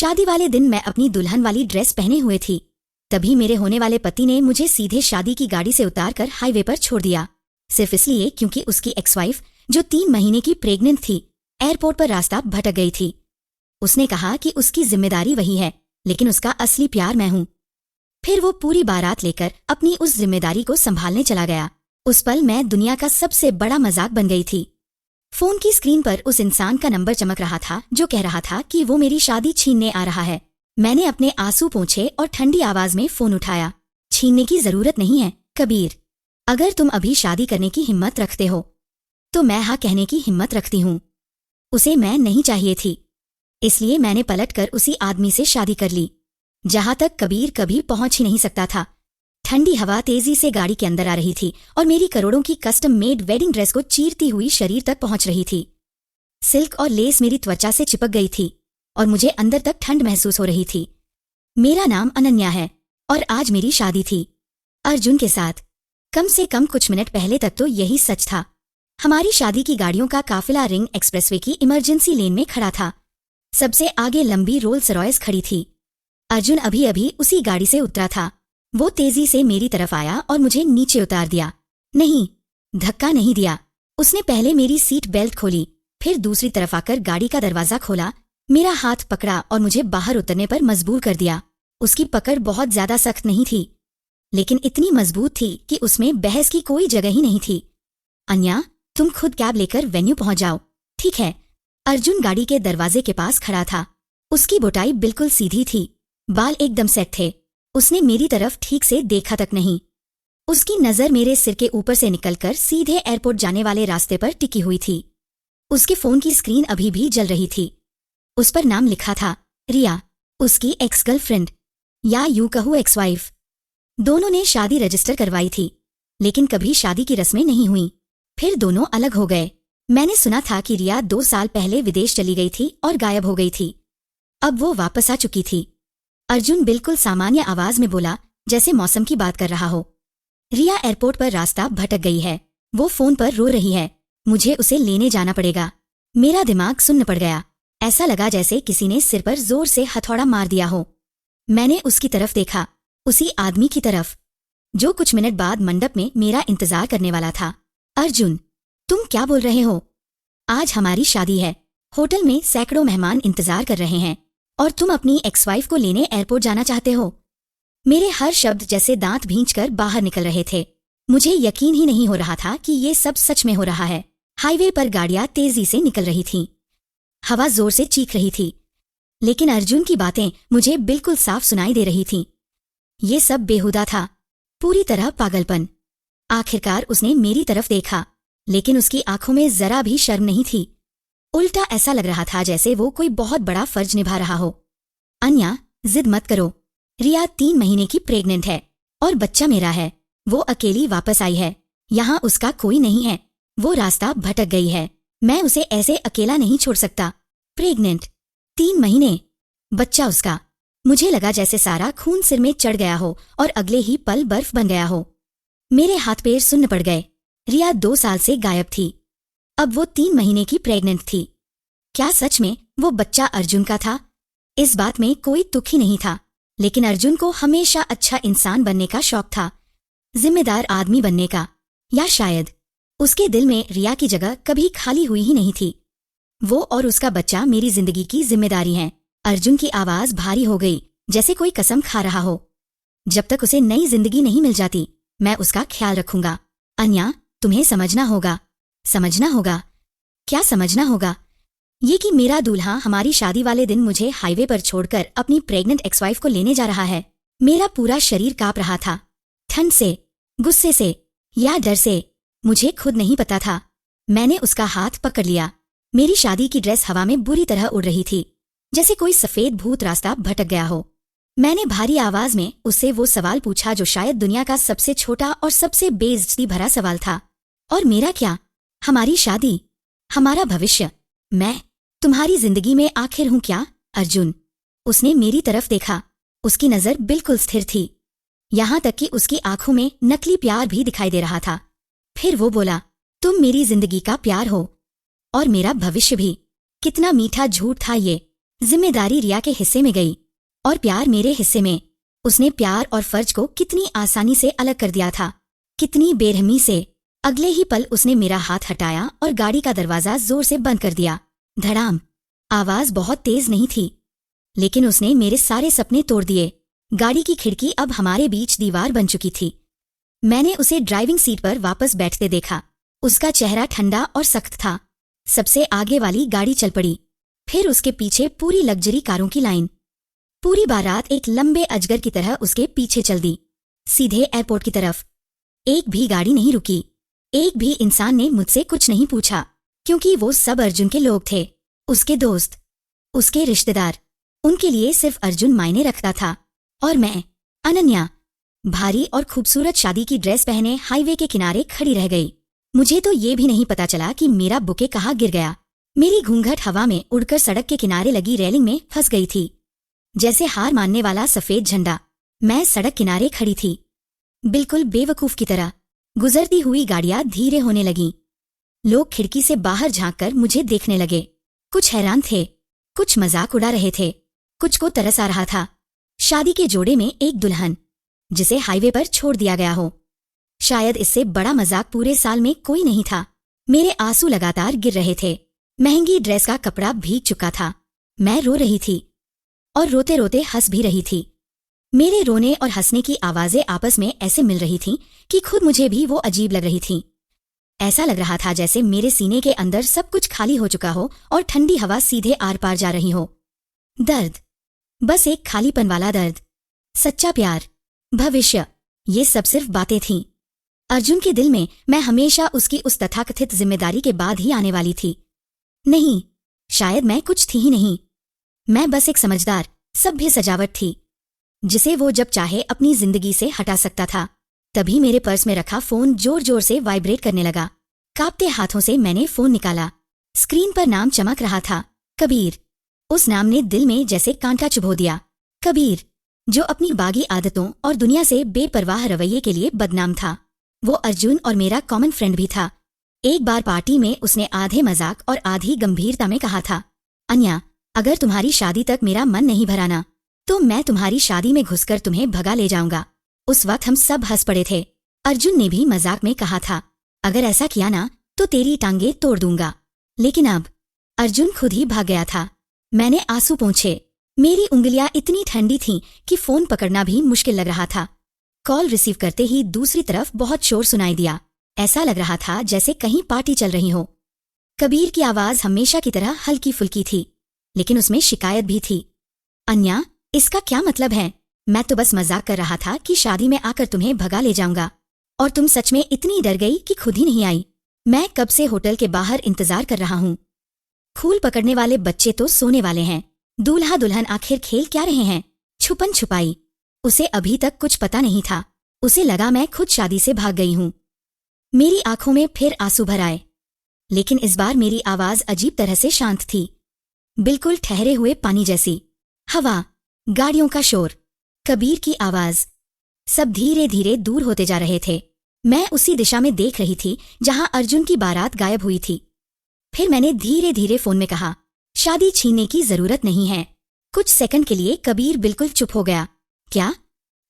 शादी वाले दिन मैं अपनी दुल्हन वाली ड्रेस पहने हुए थी। तभी मेरे होने वाले पति ने मुझे सीधे शादी की गाड़ी से उतारकर हाईवे पर छोड़ दिया, सिर्फ इसलिए क्योंकि उसकी एक्स वाइफ, जो 3 महीने की प्रेग्नेंट थी, एयरपोर्ट पर रास्ता भटक गई थी। उसने कहा कि उसकी जिम्मेदारी वही है, लेकिन उसका असली प्यार मैं हूं। फिर वो पूरी बारात लेकर अपनी उस जिम्मेदारी को संभालने चला गया। उस पल मैं दुनिया का सबसे बड़ा मजाक बन गई थी। फोन की स्क्रीन पर उस इंसान का नंबर चमक रहा था जो कह रहा था कि वो मेरी शादी छीनने आ रहा है। मैंने अपने आंसू पोंछे और ठंडी आवाज में फोन उठाया। छीनने की जरूरत नहीं है कबीर। अगर तुम अभी शादी करने की हिम्मत रखते हो तो मैं हाँ कहने की हिम्मत रखती हूँ। उसे मैं नहीं चाहिए थी, इसलिए मैंने पलटकर उसी आदमी से शादी कर ली जहां तक कबीर कभी पहुंच ही नहीं सकता था। ठंडी हवा तेजी से गाड़ी के अंदर आ रही थी और मेरी करोड़ों की कस्टम मेड वेडिंग ड्रेस को चीरती हुई शरीर तक पहुंच रही थी। सिल्क और लेस मेरी त्वचा से चिपक गई थी और मुझे अंदर तक ठंड महसूस हो रही थी। मेरा नाम अनन्या है और आज मेरी शादी थी अर्जुन के साथ। कम से कम कुछ मिनट पहले तक तो यही सच था। हमारी शादी की गाड़ियों का काफिला रिंग एक्सप्रेसवे की इमरजेंसी लेन में खड़ा था। सबसे आगे लंबी रोल्स रॉयस खड़ी थी। अर्जुन अभी अभी उसी गाड़ी से उतरा था। वो तेजी से मेरी तरफ आया और मुझे नीचे उतार दिया। नहीं, धक्का नहीं दिया। उसने पहले मेरी सीट बेल्ट खोली, फिर दूसरी तरफ आकर गाड़ी का दरवाजा खोला, मेरा हाथ पकड़ा और मुझे बाहर उतरने पर मजबूर कर दिया। उसकी पकड़ बहुत ज्यादा सख्त नहीं थी, लेकिन इतनी मजबूत थी कि उसमें बहस की कोई जगह ही नहीं थी। अन्या, तुम खुद कैब लेकर वेन्यू पहुंच जाओ, ठीक है? अर्जुन गाड़ी के दरवाजे के पास खड़ा था। उसकी बोटाई बिल्कुल सीधी थी, बाल एकदम सेट थे। उसने मेरी तरफ ठीक से देखा तक नहीं। उसकी नजर मेरे सिर के ऊपर से निकलकर सीधे एयरपोर्ट जाने वाले रास्ते पर टिकी हुई थी। उसके फोन की स्क्रीन अभी भी जल रही थी। उस पर नाम लिखा था रिया, उसकी एक्स गर्लफ्रेंड, या यूं कहूं एक्स वाइफ। दोनों ने शादी रजिस्टर करवाई थी, लेकिन कभी शादी की रस्में नहीं हुई। फिर दोनों अलग हो गए। मैंने सुना था कि रिया 2 साल पहले विदेश चली गई थी और गायब हो गई थी। अब वो वापस आ चुकी थी। अर्जुन बिल्कुल सामान्य आवाज में बोला, जैसे मौसम की बात कर रहा हो। रिया एयरपोर्ट पर रास्ता भटक गई है। वो फोन पर रो रही है। मुझे उसे लेने जाना पड़ेगा। मेरा दिमाग सुन्न पड़ गया। ऐसा लगा जैसे किसी ने सिर पर जोर से हथौड़ा मार दिया हो। मैंने उसकी तरफ देखा, उसी आदमी की तरफ जो कुछ मिनट बाद मंडप में मेरा इंतजार करने वाला था। अर्जुन, तुम क्या बोल रहे हो? आज हमारी शादी है। होटल में सैकड़ों मेहमान इंतजार कर रहे हैं और तुम अपनी एक्स वाइफ को लेने एयरपोर्ट जाना चाहते हो? मेरे हर शब्द जैसे दांत भींचकर बाहर निकल रहे थे। मुझे यकीन ही नहीं हो रहा था कि ये सब सच में हो रहा है। हाईवे पर गाड़ियां तेजी से निकल रही थीं। हवा जोर से चीख रही थी, लेकिन अर्जुन की बातें मुझे बिल्कुल साफ सुनाई दे रही थीं। ये सब बेहुदा था, पूरी तरह पागलपन। आखिरकार उसने मेरी तरफ देखा, लेकिन उसकी आंखों में जरा भी शर्म नहीं थी। उल्टा ऐसा लग रहा था जैसे वो कोई बहुत बड़ा फर्ज निभा रहा हो। अन्या, जिद मत करो। रिया 3 महीने की प्रेग्नेंट है और बच्चा मेरा है। वो अकेली वापस आई है। यहाँ उसका कोई नहीं है। वो रास्ता भटक गई है। मैं उसे ऐसे अकेला नहीं छोड़ सकता। प्रेग्नेंट, 3 महीने, बच्चा उसका। मुझे लगा जैसे सारा खून सिर में चढ़ गया हो और अगले ही पल बर्फ बन गया हो। मेरे हाथ पैर सुन्न पड़ गए। रिया 2 साल से गायब थी। अब वो 3 महीने की प्रेग्नेंट थी। क्या सच में वो बच्चा अर्जुन का था? इस बात में कोई दुख ही नहीं था, लेकिन अर्जुन को हमेशा अच्छा इंसान बनने का शौक था, जिम्मेदार आदमी बनने का। या शायद उसके दिल में रिया की जगह कभी खाली हुई ही नहीं थी। वो और उसका बच्चा मेरी जिंदगी की जिम्मेदारी हैं। अर्जुन की आवाज भारी हो गई, जैसे कोई कसम खा रहा हो। जब तक उसे नई जिंदगी नहीं मिल जाती, मैं उसका ख्याल रखूंगा। अन्या, तुम्हें समझना होगा। समझना होगा? क्या समझना होगा? ये कि मेरा दूल्हा हमारी शादी वाले दिन मुझे हाईवे पर छोड़कर अपनी प्रेग्नेंट एक्सवाइफ को लेने जा रहा है। मेरा पूरा शरीर कांप रहा था, ठंड से, गुस्से से या डर से। मुझे खुद नहीं पता था। मैंने उसका हाथ पकड़ लिया। मेरी शादी की ड्रेस हवा में बुरी तरह उड़ रही थी, जैसे कोई सफेद भूत रास्ता भटक गया हो। मैंने भारी आवाज में उससे वो सवाल पूछा जो शायद दुनिया का सबसे छोटा और सबसे बेइज्जती भरा सवाल था। और मेरा क्या? हमारी शादी, हमारा भविष्य, मैं तुम्हारी जिंदगी में आखिर हूं क्या? अर्जुन, उसने मेरी तरफ देखा। उसकी नजर बिल्कुल स्थिर थी, यहां तक कि उसकी आंखों में नकली प्यार भी दिखाई दे रहा था। फिर वो बोला, तुम मेरी जिंदगी का प्यार हो और मेरा भविष्य भी। कितना मीठा झूठ था ये। जिम्मेदारी रिया के हिस्से में गई और प्यार मेरे हिस्से में। उसने प्यार और फर्ज को कितनी आसानी से अलग कर दिया था, कितनी बेरहमी से। अगले ही पल उसने मेरा हाथ हटाया और गाड़ी का दरवाजा जोर से बंद कर दिया। धड़ाम। आवाज बहुत तेज नहीं थी, लेकिन उसने मेरे सारे सपने तोड़ दिए। गाड़ी की खिड़की अब हमारे बीच दीवार बन चुकी थी। मैंने उसे ड्राइविंग सीट पर वापस बैठते देखा। उसका चेहरा ठंडा और सख्त था। सबसे आगे वाली गाड़ी चल पड़ी, फिर उसके पीछे पूरी लग्जरी कारों की लाइन। पूरी बारात एक लंबे अजगर की तरह उसके पीछे चल दी, सीधे एयरपोर्ट की तरफ। एक भी गाड़ी नहीं रुकी, एक भी इंसान ने मुझसे कुछ नहीं पूछा, क्योंकि वो सब अर्जुन के लोग थे, उसके दोस्त, उसके रिश्तेदार। उनके लिए सिर्फ अर्जुन मायने रखता था। और मैं, अनन्या, भारी और खूबसूरत शादी की ड्रेस पहने हाईवे के किनारे खड़ी रह गई। मुझे तो ये भी नहीं पता चला कि मेरा बुके कहाँ गिर गया। मेरी घूंघट हवा में उड़कर सड़क के किनारे लगी रेलिंग में फंस गई थी, जैसे हार मानने वाला सफेद झंडा। मैं सड़क किनारे खड़ी थी, बिल्कुल बेवकूफ की तरह। गुजरती हुई गाड़ियां धीरे होने लगीं। लोग खिड़की से बाहर झांककर मुझे देखने लगे। कुछ हैरान थे, कुछ मजाक उड़ा रहे थे, कुछ को तरस आ रहा था। शादी के जोड़े में एक दुल्हन, जिसे हाईवे पर छोड़ दिया गया हो। शायद इससे बड़ा मजाक पूरे साल में कोई नहीं था। मेरे आंसू लगातार गिर रहे थे। महंगी ड्रेस का कपड़ा भीग चुका था। मैं रो रही थी और रोते रोते हंस भी रही थी। मेरे रोने और हंसने की आवाजें आपस में ऐसे मिल रही थीं कि खुद मुझे भी वो अजीब लग रही थीं। ऐसा लग रहा था जैसे मेरे सीने के अंदर सब कुछ खाली हो चुका हो और ठंडी हवा सीधे आर पार जा रही हो। दर्द, बस एक खालीपन वाला दर्द। सच्चा प्यार, भविष्य, ये सब सिर्फ बातें थीं। अर्जुन के दिल में मैं हमेशा उसकी उस तथाकथित जिम्मेदारी के बाद ही आने वाली थी। नहीं, शायद मैं कुछ थी ही नहीं। मैं बस एक समझदार, सभ्य सजावट थी, जिसे वो जब चाहे अपनी जिंदगी से हटा सकता था। तभी मेरे पर्स में रखा फोन जोर जोर से वाइब्रेट करने लगा। कांपते हाथों से मैंने फोन निकाला। स्क्रीन पर नाम चमक रहा था, कबीर। उस नाम ने दिल में जैसे कांटा चुभो दिया। कबीर, जो अपनी बागी आदतों और दुनिया से बेपरवाह रवैये के लिए बदनाम था। वो अर्जुन और मेरा कॉमन फ्रेंड भी था। एक बार पार्टी में उसने आधे मजाक और आधी गंभीरता में कहा था, अन्या, अगर तुम्हारी शादी तक मेरा मन नहीं भराना तो मैं तुम्हारी शादी में घुसकर तुम्हें भगा ले जाऊंगा। उस वक्त हम सब हंस पड़े थे। अर्जुन ने भी मजाक में कहा था, अगर ऐसा किया ना तो तेरी टांगे तोड़ दूंगा। लेकिन अब अर्जुन खुद ही भाग गया था। मैंने आंसू पोंछे। मेरी उंगलियां इतनी ठंडी थीं कि फोन पकड़ना भी मुश्किल लग रहा था। कॉल रिसीव करते ही दूसरी तरफ बहुत शोर सुनाई दिया। ऐसा लग रहा था जैसे कहीं पार्टी चल रही हो। कबीर की आवाज हमेशा की तरह हल्की फुल्की थी, लेकिन उसमें शिकायत भी थी। अन्या, इसका क्या मतलब है? मैं तो बस मजाक कर रहा था कि शादी में आकर तुम्हें भगा ले जाऊंगा, और तुम सच में इतनी डर गई कि खुद ही नहीं आई। मैं कब से होटल के बाहर इंतजार कर रहा हूँ। खूल पकड़ने वाले बच्चे तो सोने वाले हैं। दूल्हा दुल्हन आखिर खेल क्या रहे हैं? छुपन छुपाई। उसे अभी तक कुछ पता नहीं था। उसे लगा मैं खुद शादी से भाग गई हूँ। मेरी आंखों में फिर आंसू भर आए, लेकिन इस बार मेरी आवाज अजीब तरह से शांत थी, बिल्कुल ठहरे हुए पानी जैसी। हवा, गाड़ियों का शोर, कबीर की आवाज, सब धीरे धीरे दूर होते जा रहे थे। मैं उसी दिशा में देख रही थी जहां अर्जुन की बारात गायब हुई थी। फिर मैंने धीरे धीरे फोन में कहा, शादी छीनने की जरूरत नहीं है। कुछ सेकंड के लिए कबीर बिल्कुल चुप हो गया। क्या?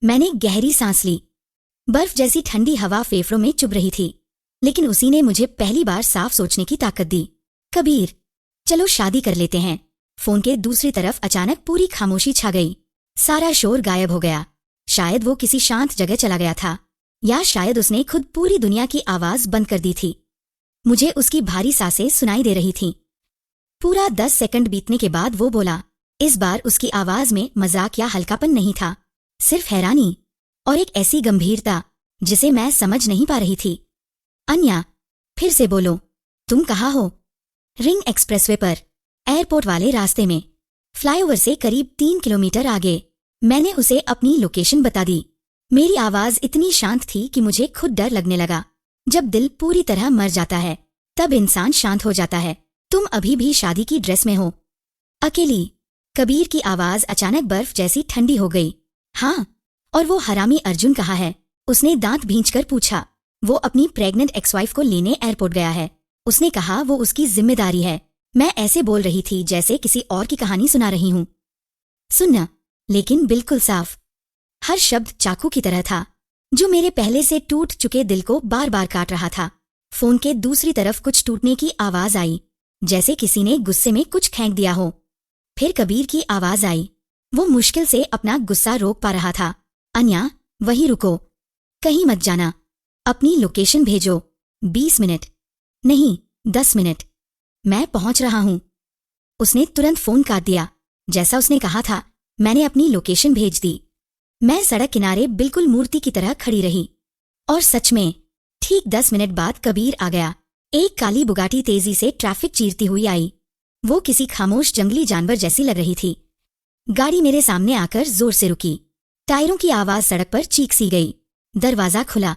मैंने गहरी सांस ली। बर्फ जैसी ठंडी हवा फेफड़ों में चुभ रही थी, लेकिन उसी ने मुझे पहली बार साफ सोचने की ताकत दी। कबीर, चलो शादी कर लेते हैं। फोन के दूसरी तरफ अचानक पूरी खामोशी छा गई। सारा शोर गायब हो गया। शायद वो किसी शांत जगह चला गया था, या शायद उसने खुद पूरी दुनिया की आवाज बंद कर दी थी। मुझे उसकी भारी सांसें सुनाई दे रही थीं। पूरा 10 सेकंड बीतने के बाद वो बोला। इस बार उसकी आवाज में मजाक या हल्कापन नहीं था, सिर्फ हैरानी और एक ऐसी गंभीरता जिसे मैं समझ नहीं पा रही थी। अन्या, फिर से बोलो, तुम कहाँ हो? रिंग एक्सप्रेसवे पर, एयरपोर्ट वाले रास्ते में, फ्लाईओवर से करीब 3 किलोमीटर आगे। मैंने उसे अपनी लोकेशन बता दी। मेरी आवाज इतनी शांत थी कि मुझे खुद डर लगने लगा। जब दिल पूरी तरह मर जाता है तब इंसान शांत हो जाता है। तुम अभी भी शादी की ड्रेस में हो, अकेली। कबीर की आवाज अचानक बर्फ जैसी ठंडी हो गई। हाँ, और वो हरामी अर्जुन कहाँ है? उसने दांत भींचकर पूछा। वो अपनी प्रेग्नेंट एक्सवाइफ को लेने एयरपोर्ट गया है। उसने कहा वो उसकी जिम्मेदारी है। मैं ऐसे बोल रही थी जैसे किसी और की कहानी सुना रही हूं। सुनना, लेकिन बिल्कुल साफ। हर शब्द चाकू की तरह था, जो मेरे पहले से टूट चुके दिल को बार बार काट रहा था। फोन के दूसरी तरफ कुछ टूटने की आवाज आई, जैसे किसी ने गुस्से में कुछ फेंक दिया हो। फिर कबीर की आवाज आई। वो मुश्किल से अपना गुस्सा रोक पा रहा था। अन्या, वहीं रुको, कहीं मत जाना, अपनी लोकेशन भेजो। 20 मिनट नहीं, 10 मिनट, मैं पहुंच रहा हूं। उसने तुरंत फोन काट दिया। जैसा उसने कहा था, मैंने अपनी लोकेशन भेज दी। मैं सड़क किनारे बिल्कुल मूर्ति की तरह खड़ी रही। और सच में, ठीक 10 मिनट बाद कबीर आ गया। एक काली बुगाटी तेजी से ट्रैफिक चीरती हुई आई। वो किसी खामोश जंगली जानवर जैसी लग रही थी। गाड़ी मेरे सामने आकर जोर से रुकी। टायरों की आवाज सड़क पर चीख सी गई। दरवाजा खुला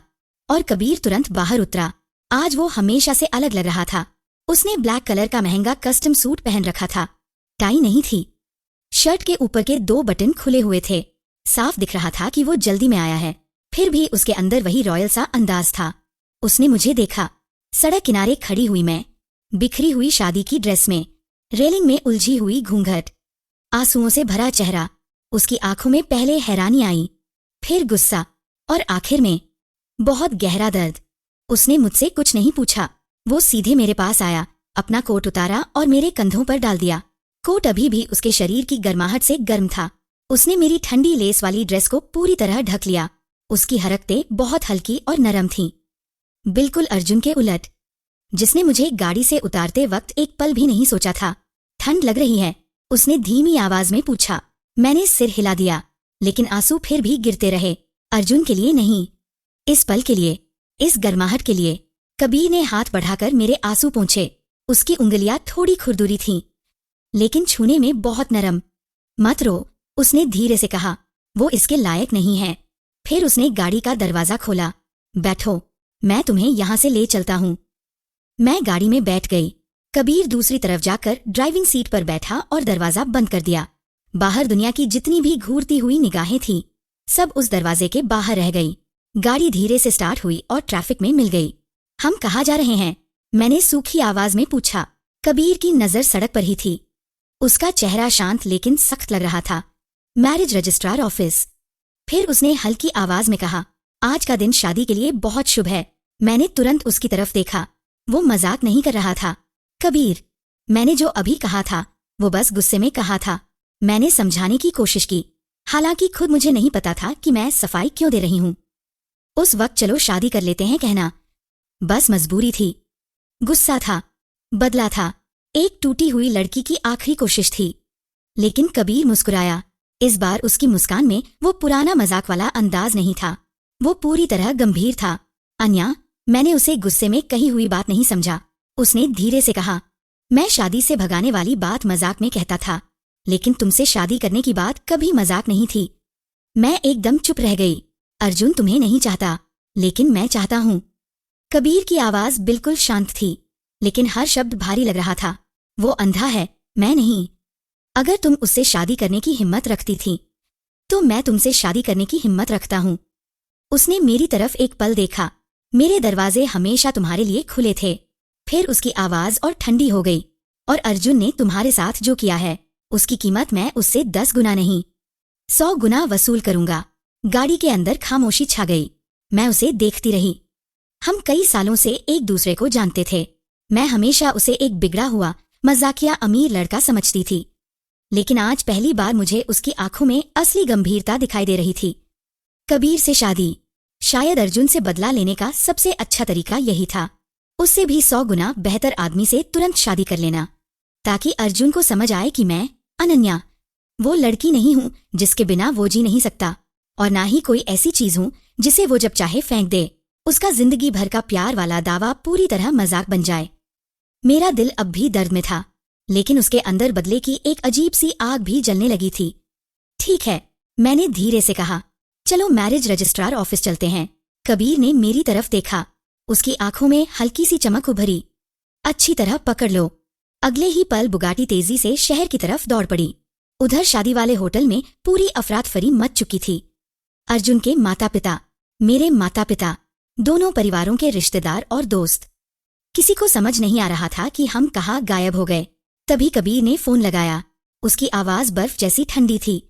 और कबीर तुरंत बाहर उतरा। आज वो हमेशा से अलग लग रहा था। उसने ब्लैक कलर का महंगा कस्टम सूट पहन रखा था। टाई नहीं थी। शर्ट के ऊपर के 2 बटन खुले हुए थे। साफ दिख रहा था कि वो जल्दी में आया है। फिर भी उसके अंदर वही रॉयल सा अंदाज था। उसने मुझे देखा। सड़क किनारे खड़ी हुई मैं, बिखरी हुई शादी की ड्रेस में, रेलिंग में उलझी हुई घूंघट, आंसुओं से भरा चेहरा। उसकी आंखों में पहले हैरानी आई, फिर गुस्सा और आखिर में बहुत गहरा दर्द। उसने मुझसे कुछ नहीं पूछा। वो सीधे मेरे पास आया, अपना कोट उतारा और मेरे कंधों पर डाल दिया। कोट अभी भी उसके शरीर की गर्माहट से गर्म था। उसने मेरी ठंडी लेस वाली ड्रेस को पूरी तरह ढक लिया। उसकी हरकतें बहुत हल्की और नरम थीं, बिल्कुल अर्जुन के उलट, जिसने मुझे गाड़ी से उतारते वक्त एक पल भी नहीं सोचा था। ठंड लग रही है? उसने धीमी आवाज में पूछा। मैंने सिर हिला दिया, लेकिन आंसू फिर भी गिरते रहे। अर्जुन के लिए नहीं, इस पल के लिए, इस गर्माहट के लिए। कबीर ने हाथ बढ़ाकर मेरे आंसू पोंछे। उसकी उंगलियां थोड़ी खुरदुरी थीं, लेकिन छूने में बहुत नरम। मत रो, उसने धीरे से कहा, वो इसके लायक नहीं है। फिर उसने गाड़ी का दरवाजा खोला। बैठो, मैं तुम्हें यहां से ले चलता हूं। मैं गाड़ी में बैठ गई। कबीर दूसरी तरफ जाकर ड्राइविंग सीट पर बैठा और दरवाजा बंद कर दिया। बाहर दुनिया की जितनी भी घूरती हुई निगाहें थीं, सब उस दरवाजे के बाहर रह गई। गाड़ी धीरे से स्टार्ट हुई और ट्रैफिक में मिल गई। हम कहाँ जा रहे हैं? मैंने सूखी आवाज में पूछा। कबीर की नजर सड़क पर ही थी। उसका चेहरा शांत लेकिन सख्त लग रहा था। Marriage registrar office. फिर उसने हल्की आवाज में कहा, आज का दिन शादी के लिए बहुत शुभ है। मैंने तुरंत उसकी तरफ देखा। वो मजाक नहीं कर रहा था। कबीर, मैंने जो अभी कहा था वो बस गुस्से में कहा था। मैंने समझाने की कोशिश की, हालांकि खुद मुझे नहीं पता था कि मैं सफाई क्यों दे रही हूं। उस वक्त चलो शादी कर लेते हैं कहना बस मजबूरी थी। गुस्सा था, बदला था, एक टूटी हुई लड़की की आखिरी कोशिश थी। लेकिन कबीर मुस्कुराया। इस बार उसकी मुस्कान में वो पुराना मजाक वाला अंदाज नहीं था। वो पूरी तरह गंभीर था। अन्या, मैंने उसे गुस्से में कही हुई बात नहीं समझा। उसने धीरे से कहा, मैं शादी से भगाने वाली बात मजाक में कहता था, लेकिन तुमसे शादी करने की बात कभी मजाक नहीं थी। मैं एकदम चुप रह गई। अर्जुन तुम्हें नहीं चाहता, लेकिन मैं चाहता हूं। कबीर की आवाज बिल्कुल शांत थी, लेकिन हर शब्द भारी लग रहा था। वो अंधा है, मैं नहीं। अगर तुम उससे शादी करने की हिम्मत रखती थी, तो मैं तुमसे शादी करने की हिम्मत रखता हूं। उसने मेरी तरफ एक पल देखा। मेरे दरवाजे हमेशा तुम्हारे लिए खुले थे। फिर उसकी आवाज और ठंडी हो गई। और अर्जुन ने तुम्हारे साथ जो किया है, उसकी कीमत मैं उससे 10 गुना नहीं, 100 गुना वसूल करूंगा। गाड़ी के अंदर खामोशी छा गई। मैं उसे देखती रही। हम कई सालों से एक दूसरे को जानते थे। मैं हमेशा उसे एक बिगड़ा हुआ, मजाकिया अमीर लड़का समझती थी, लेकिन आज पहली बार मुझे उसकी आंखों में असली गंभीरता दिखाई दे रही थी। कबीर से शादी, शायद अर्जुन से बदला लेने का सबसे अच्छा तरीका यही था। उससे भी 100 गुना बेहतर आदमी से तुरंत शादी कर लेना, ताकि अर्जुन को समझ आए कि मैं, अनन्या, वो लड़की नहीं हूं जिसके बिना वो जी नहीं सकता, और ना ही कोई ऐसी चीज हूं जिसे वो जब चाहे फेंक दे। उसका जिंदगी भर का प्यार वाला दावा पूरी तरह मजाक बन जाए। मेरा दिल अब भी दर्द में था, लेकिन उसके अंदर बदले की एक अजीब सी आग भी जलने लगी थी। ठीक है, मैंने धीरे से कहा, चलो मैरिज रजिस्ट्रार ऑफिस चलते हैं। कबीर ने मेरी तरफ देखा। उसकी आंखों में हल्की सी चमक उभरी। अच्छी तरह पकड़ लो। अगले ही पल बुगाटी तेजी से शहर की तरफ दौड़ पड़ी। उधर शादी वाले होटल में पूरी अफरातफरी मच चुकी थी। अर्जुन के माता पिता, मेरे माता पिता, दोनों परिवारों के रिश्तेदार और दोस्त। किसी को समझ नहीं आ रहा था कि हम कहाँ गायब हो गए। तभी कबीर ने फोन लगाया। उसकी आवाज बर्फ जैसी ठंडी थी।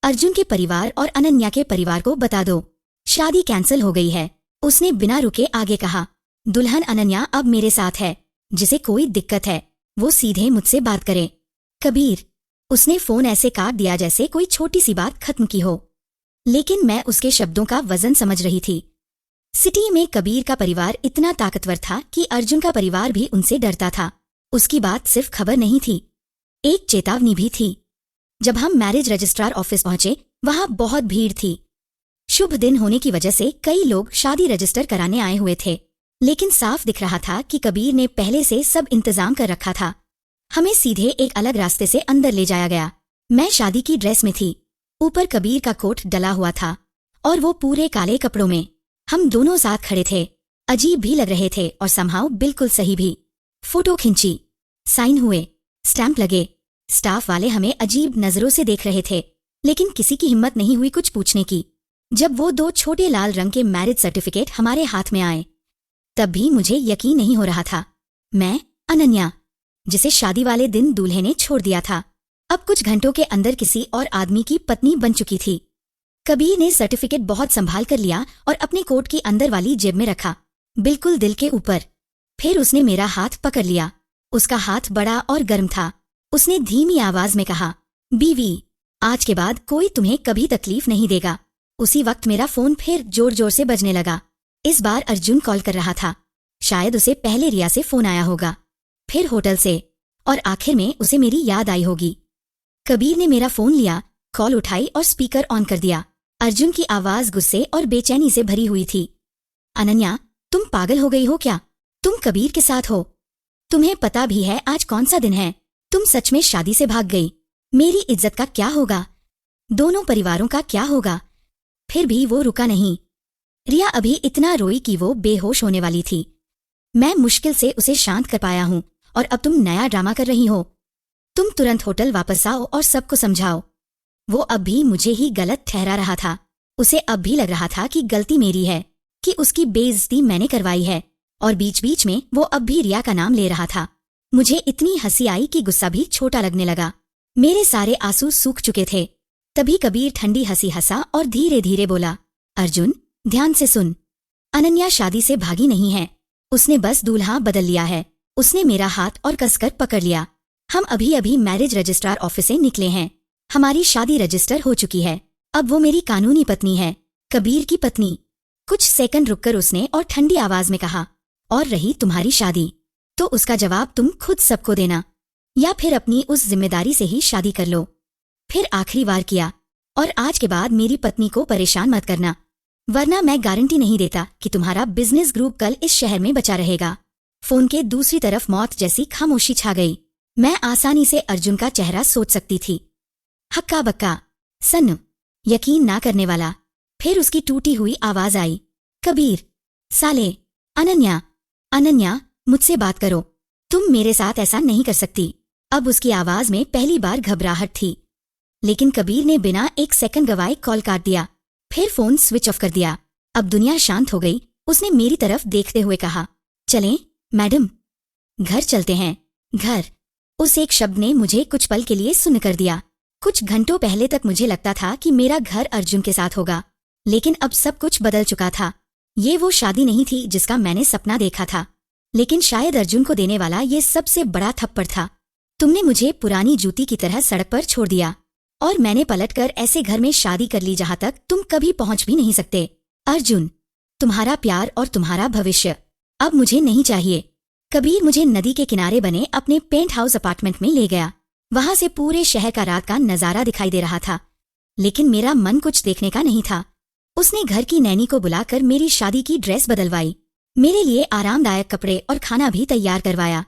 अर्जुन के परिवार और अनन्या के परिवार को बता दो, शादी कैंसिल हो गई है। उसने बिना रुके आगे कहा, दुल्हन अनन्या अब मेरे साथ है। जिसे कोई दिक्कत है वो सीधे मुझसे बात करे। कबीर। उसने फोन ऐसे काट दिया जैसे कोई छोटी सी बात खत्म की हो। लेकिन मैं उसके शब्दों का वजन समझ रही थी। सिटी में कबीर का परिवार इतना ताकतवर था कि अर्जुन का परिवार भी उनसे डरता था। उसकी बात सिर्फ खबर नहीं थी, एक चेतावनी भी थी। जब हम मैरिज रजिस्ट्रार ऑफिस पहुंचे, वहां बहुत भीड़ थी। शुभ दिन होने की वजह से कई लोग शादी रजिस्टर कराने आए हुए थे, लेकिन साफ दिख रहा था कि कबीर ने पहले से सब इंतजाम कर रखा था। हमें सीधे एक अलग रास्ते से अंदर ले जाया गया। मैं शादी की ड्रेस में थी, ऊपर कबीर का कोट डला हुआ था और वो पूरे काले कपड़ों में। हम दोनों साथ खड़े थे, अजीब भी लग रहे थे और समहाउ बिल्कुल सही भी। फोटो खिंची, साइन हुए, स्टैंप लगे। स्टाफ वाले हमें अजीब नजरों से देख रहे थे, लेकिन किसी की हिम्मत नहीं हुई कुछ पूछने की। जब वो 2 छोटे लाल रंग के मैरिज सर्टिफिकेट हमारे हाथ में आए, तब भी मुझे यकीन नहीं हो रहा था। मैं, अनन्या, जिसे शादी वाले दिन दूल्हे ने छोड़ दिया था, अब कुछ घंटों के अंदर किसी और आदमी की पत्नी बन चुकी थी। कबीर ने सर्टिफिकेट बहुत संभाल कर लिया और अपने कोट की अंदर वाली जेब में रखा, बिल्कुल दिल के ऊपर। फिर उसने मेरा हाथ पकड़ लिया। उसका हाथ बड़ा और गर्म था। उसने धीमी आवाज में कहा, बीवी, आज के बाद कोई तुम्हें कभी तकलीफ नहीं देगा। उसी वक्त मेरा फोन फिर जोर जोर से बजने लगा। इस बार अर्जुन कॉल कर रहा था। शायद उसे पहले रिया से फोन आया होगा, फिर होटल से, और आखिर में उसे मेरी याद आई होगी। कबीर ने मेरा फोन लिया, कॉल उठाई और स्पीकर ऑन कर दिया। अर्जुन की आवाज गुस्से और बेचैनी से भरी हुई थी। अनन्या, तुम पागल हो गई हो क्या? तुम कबीर के साथ हो। तुम्हें पता भी है आज कौन सा दिन है? तुम सच में शादी से भाग गई। मेरी इज्जत का क्या होगा? दोनों परिवारों का क्या होगा? फिर भी वो रुका नहीं। रिया अभी इतना रोई कि वो बेहोश होने वाली थी। मैं मुश्किल से उसे शांत कर पाया हूं, और अब तुम नया ड्रामा कर रही हो। तुम तुरंत होटल वापस आओ और सबको समझाओ। वो अब भी मुझे ही गलत ठहरा रहा था। उसे अब भी लग रहा था कि गलती मेरी है, कि उसकी बेइज्जती मैंने करवाई है, और बीच बीच में वो अब भी रिया का नाम ले रहा था। मुझे इतनी हंसी आई कि गुस्सा भी छोटा लगने लगा। मेरे सारे आंसू सूख चुके थे। तभी कबीर ठंडी हंसी हंसा और धीरे धीरे बोला, अर्जुन, ध्यान से सुन। अनन्या शादी से भागी नहीं है, उसने बस दूल्हा बदल लिया है। उसने मेरा हाथ और कसकर पकड़ लिया। हम अभी अभी मैरिज रजिस्ट्रार ऑफिस से निकले हैं। हमारी शादी रजिस्टर हो चुकी है। अब वो मेरी कानूनी पत्नी है, कबीर की पत्नी। कुछ सेकंड रुककर उसने और ठंडी आवाज में कहा, और रही तुम्हारी शादी, तो उसका जवाब तुम खुद सबको देना, या फिर अपनी उस जिम्मेदारी से ही शादी कर लो। फिर आखिरी बार किया, और आज के बाद मेरी पत्नी को परेशान मत करना, वरना मैं गारंटी नहीं देता कि तुम्हारा बिजनेस ग्रुप कल इस शहर में बचा रहेगा। फोन के दूसरी तरफ मौत जैसी खामोशी छा गई। मैं आसानी से अर्जुन का चेहरा सोच सकती थी। हक्का बक्का, सन्नु, यकीन ना करने वाला। फिर उसकी टूटी हुई आवाज आई, कबीर, साले, अनन्या, अनन्या, मुझसे बात करो। तुम मेरे साथ ऐसा नहीं कर सकती। अब उसकी आवाज में पहली बार घबराहट थी। लेकिन कबीर ने बिना एक सेकंड गवाए कॉल काट दिया, फिर फोन स्विच ऑफ कर दिया। अब दुनिया शांत हो गई। उसने मेरी तरफ देखते हुए कहा, चलें, मैडम, घर चलते हैं, घर। उस एक शब्द ने मुझे कुछ पल के लिए सुन्न कर दिया। कुछ घंटों पहले तक मुझे लगता था कि मेरा घर अर्जुन के साथ होगा, लेकिन अब सब कुछ बदल चुका था। ये वो शादी नहीं थी जिसका मैंने सपना देखा था, लेकिन शायद अर्जुन को देने वाला ये सबसे बड़ा थप्पड़ था। तुमने मुझे पुरानी जूती की तरह सड़क पर छोड़ दिया, और मैंने पलटकर ऐसे घर में शादी कर ली जहां तक तुम कभी पहुंच भी नहीं सकते। अर्जुन, तुम्हारा प्यार और तुम्हारा भविष्य अब मुझे नहीं चाहिए। कबीर मुझे नदी के किनारे बने अपने पेंट हाउस अपार्टमेंट में ले गया। वहां से पूरे शहर का रात का नजारा दिखाई दे रहा था, लेकिन मेरा मन कुछ देखने का नहीं था। उसने घर की नैनी को बुलाकर मेरी शादी की ड्रेस बदलवाई, मेरे लिए आरामदायक कपड़े और खाना भी तैयार करवाया।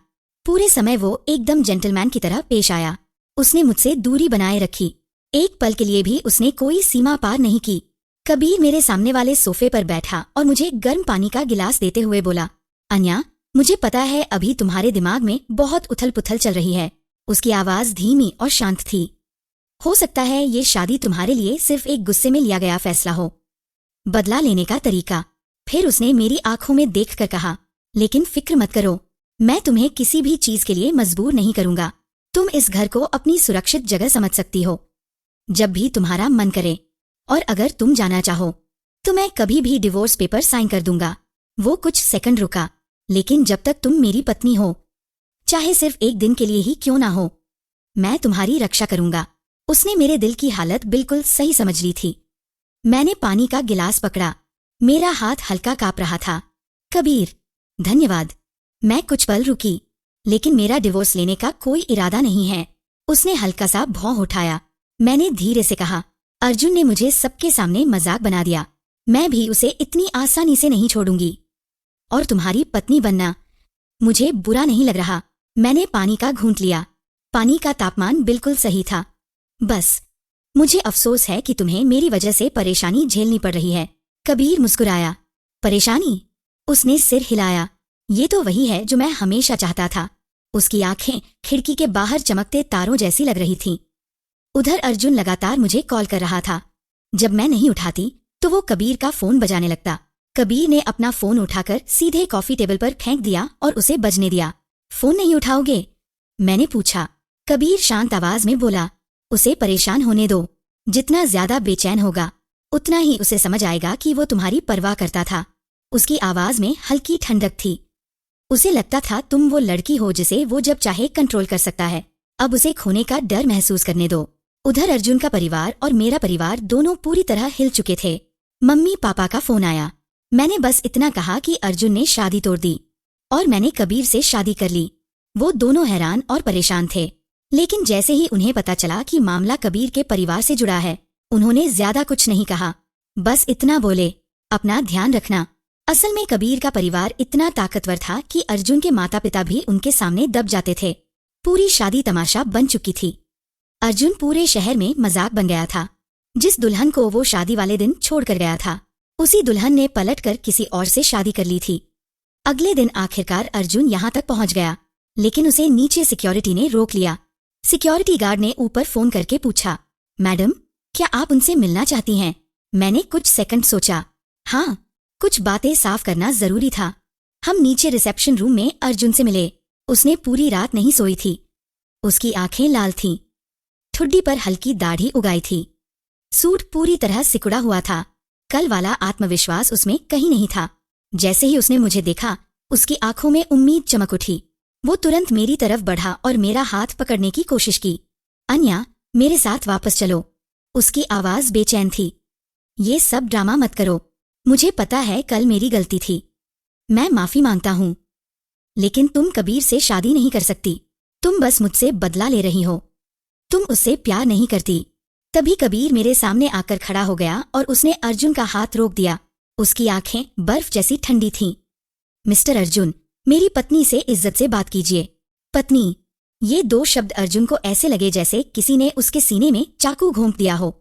पूरे समय वो एकदम जेंटलमैन की तरह पेश आया। उसने मुझसे दूरी बनाए रखी। एक पल के लिए भी उसने कोई सीमा पार नहीं की। कबीर मेरे सामने वाले सोफे पर बैठा और मुझे गर्म पानी का गिलास देते हुए बोला, अन्या, मुझे पता है अभी तुम्हारे दिमाग में बहुत उथल पुथल चल रही है। उसकी आवाज धीमी और शांत थी। हो सकता है ये शादी तुम्हारे लिए सिर्फ एक गुस्से में लिया गया फैसला हो, बदला लेने का तरीका। फिर उसने मेरी आंखों में देखकर कहा, लेकिन फिक्र मत करो, मैं तुम्हें किसी भी चीज के लिए मजबूर नहीं करूंगा। तुम इस घर को अपनी सुरक्षित जगह समझ सकती हो, जब भी तुम्हारा मन करे। और अगर तुम जाना चाहो तो मैं कभी भी डिवोर्स पेपर साइन कर दूंगा। वो कुछ सेकंड रुका, लेकिन जब तक तुम मेरी पत्नी हो, चाहे सिर्फ एक दिन के लिए ही क्यों ना हो, मैं तुम्हारी रक्षा करूंगा। उसने मेरे दिल की हालत बिल्कुल सही समझ ली थी। मैंने पानी का गिलास पकड़ा, मेरा हाथ हल्का कांप रहा था। कबीर, धन्यवाद। मैं कुछ पल रुकी, लेकिन मेरा डिवोर्स लेने का कोई इरादा नहीं है। उसने हल्का सा भौं उठाया। मैंने धीरे से कहा, अर्जुन ने मुझे सबके सामने मजाक बना दिया, मैं भी उसे इतनी आसानी से नहीं छोड़ूंगी। और तुम्हारी पत्नी बनना मुझे बुरा नहीं लग रहा। मैंने पानी का घूंट लिया। पानी का तापमान बिल्कुल सही था। बस मुझे अफसोस है कि तुम्हें मेरी वजह से परेशानी झेलनी पड़ रही है। कबीर मुस्कुराया। परेशानी? उसने सिर हिलाया। ये तो वही है जो मैं हमेशा चाहता था। उसकी आंखें खिड़की के बाहर चमकते तारों जैसी लग रही थीं। उधर अर्जुन लगातार मुझे कॉल कर रहा था। जब मैं नहीं उठाती तो वो कबीर का फोन बजाने लगता। कबीर ने अपना फोन उठाकर सीधे कॉफी टेबल पर फेंक दिया और उसे बजने दिया। फोन नहीं उठाओगे? मैंने पूछा। कबीर शांत आवाज में बोला, उसे परेशान होने दो। जितना ज्यादा बेचैन होगा उतना ही उसे समझ आएगा कि वो तुम्हारी परवाह करता था। उसकी आवाज में हल्की ठंडक थी। उसे लगता था तुम वो लड़की हो जिसे वो जब चाहे कंट्रोल कर सकता है। अब उसे खोने का डर महसूस करने दो। उधर अर्जुन का परिवार और मेरा परिवार दोनों पूरी तरह हिल चुके थे। मम्मी पापा का फोन आया। मैंने बस इतना कहा कि अर्जुन ने शादी तोड़ दी और मैंने कबीर से शादी कर ली। वो दोनों हैरान और परेशान थे, लेकिन जैसे ही उन्हें पता चला कि मामला कबीर के परिवार से जुड़ा है, उन्होंने ज्यादा कुछ नहीं कहा। बस इतना बोले, अपना ध्यान रखना। असल में कबीर का परिवार इतना ताकतवर था कि अर्जुन के माता पिता भी उनके सामने दब जाते थे। पूरी शादी तमाशा बन चुकी थी। अर्जुन पूरे शहर में मजाक बन गया था। जिस दुल्हन को वो शादी वाले दिन छोड़कर गया था, उसी दुल्हन ने पलटकर किसी और से शादी कर ली थी। अगले दिन आखिरकार अर्जुन यहाँ तक पहुंच गया, लेकिन उसे नीचे सिक्योरिटी ने रोक लिया। सिक्योरिटी गार्ड ने ऊपर फोन करके पूछा, मैडम, क्या आप उनसे मिलना चाहती हैं? मैंने कुछ सेकंड सोचा। हाँ, कुछ बातें साफ करना जरूरी था। हम नीचे रिसेप्शन रूम में अर्जुन से मिले। उसने पूरी रात नहीं सोई थी। उसकी आंखें लाल थीं। ठुड्डी पर हल्की दाढ़ी उगाई थी। सूट पूरी तरह सिकुड़ा हुआ था। कल वाला आत्मविश्वास उसमें कहीं नहीं था। जैसे ही उसने मुझे देखा, उसकी आंखों में उम्मीद चमक उठी। वो तुरंत मेरी तरफ बढ़ा और मेरा हाथ पकड़ने की कोशिश की। अन्या, मेरे साथ वापस चलो। उसकी आवाज बेचैन थी। ये सब ड्रामा मत करो। मुझे पता है कल मेरी गलती थी। मैं माफी मांगता हूँ। लेकिन तुम कबीर से शादी नहीं कर सकती। तुम बस मुझसे बदला ले रही हो। तुम उससे प्यार नहीं करती। तभी कबीर मेरे सामने आकर खड़ा हो गया और उसने अर्जुन का हाथ रोक दिया। उसकी आंखें बर्फ जैसी ठंडी थीं। मिस्टर अर्जुन, मेरी पत्नी से इज्जत से बात कीजिए। पत्नी, ये दो शब्द अर्जुन को ऐसे लगे जैसे किसी ने उसके सीने में चाकू घोंप दिया हो।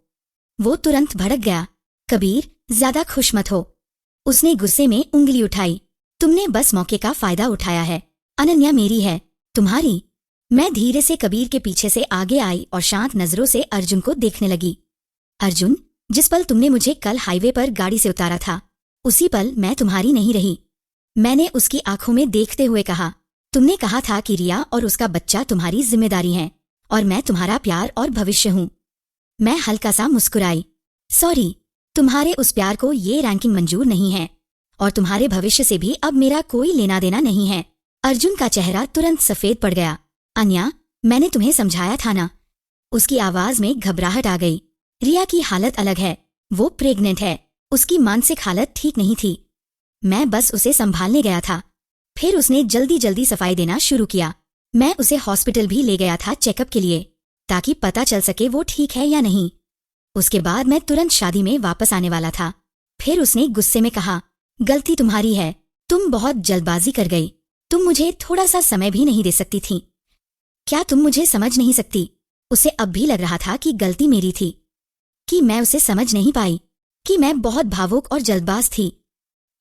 वो तुरंत भड़क गया। कबीर, ज्यादा खुश मत हो। उसने गुस्से में उंगली उठाई। तुमने बस मौके का फायदा उठाया है। अनन्या मेरी है, तुम्हारी। मैं धीरे से कबीर के पीछे से आगे आई और शांत नजरों से अर्जुन को देखने लगी। अर्जुन, जिस पल तुमने मुझे कल हाईवे पर गाड़ी से उतारा था, उसी पल मैं तुम्हारी नहीं रही। मैंने उसकी आंखों में देखते हुए कहा, तुमने कहा था कि रिया और उसका बच्चा तुम्हारी जिम्मेदारी हैं और मैं तुम्हारा प्यार और भविष्य हूँ। मैं हल्का सा मुस्कुराई। सॉरी, तुम्हारे उस प्यार को ये रैंकिंग मंजूर नहीं है और तुम्हारे भविष्य से भी अब मेरा कोई लेना देना नहीं है। अर्जुन का चेहरा तुरंत सफेद पड़ गया। अन्या, मैंने तुम्हें समझाया था ना। उसकी आवाज में घबराहट आ गई। रिया की हालत अलग है। वो प्रेग्नेंट है। उसकी मानसिक हालत ठीक नहीं थी। मैं बस उसे संभालने गया था। फिर उसने जल्दी जल्दी सफाई देना शुरू किया। मैं उसे हॉस्पिटल भी ले गया था चेकअप के लिए, ताकि पता चल सके वो ठीक है या नहीं। उसके बाद मैं तुरंत शादी में वापस आने वाला था। फिर उसने गुस्से में कहा, गलती तुम्हारी है। तुम बहुत जल्दबाजी कर गई। तुम मुझे थोड़ा सा समय भी नहीं दे सकती थी। क्या तुम मुझे समझ नहीं सकती? उसे अब भी लग रहा था कि गलती मेरी थी, कि मैं उसे समझ नहीं पाई, कि मैं बहुत भावुक और जल्दबाज थी।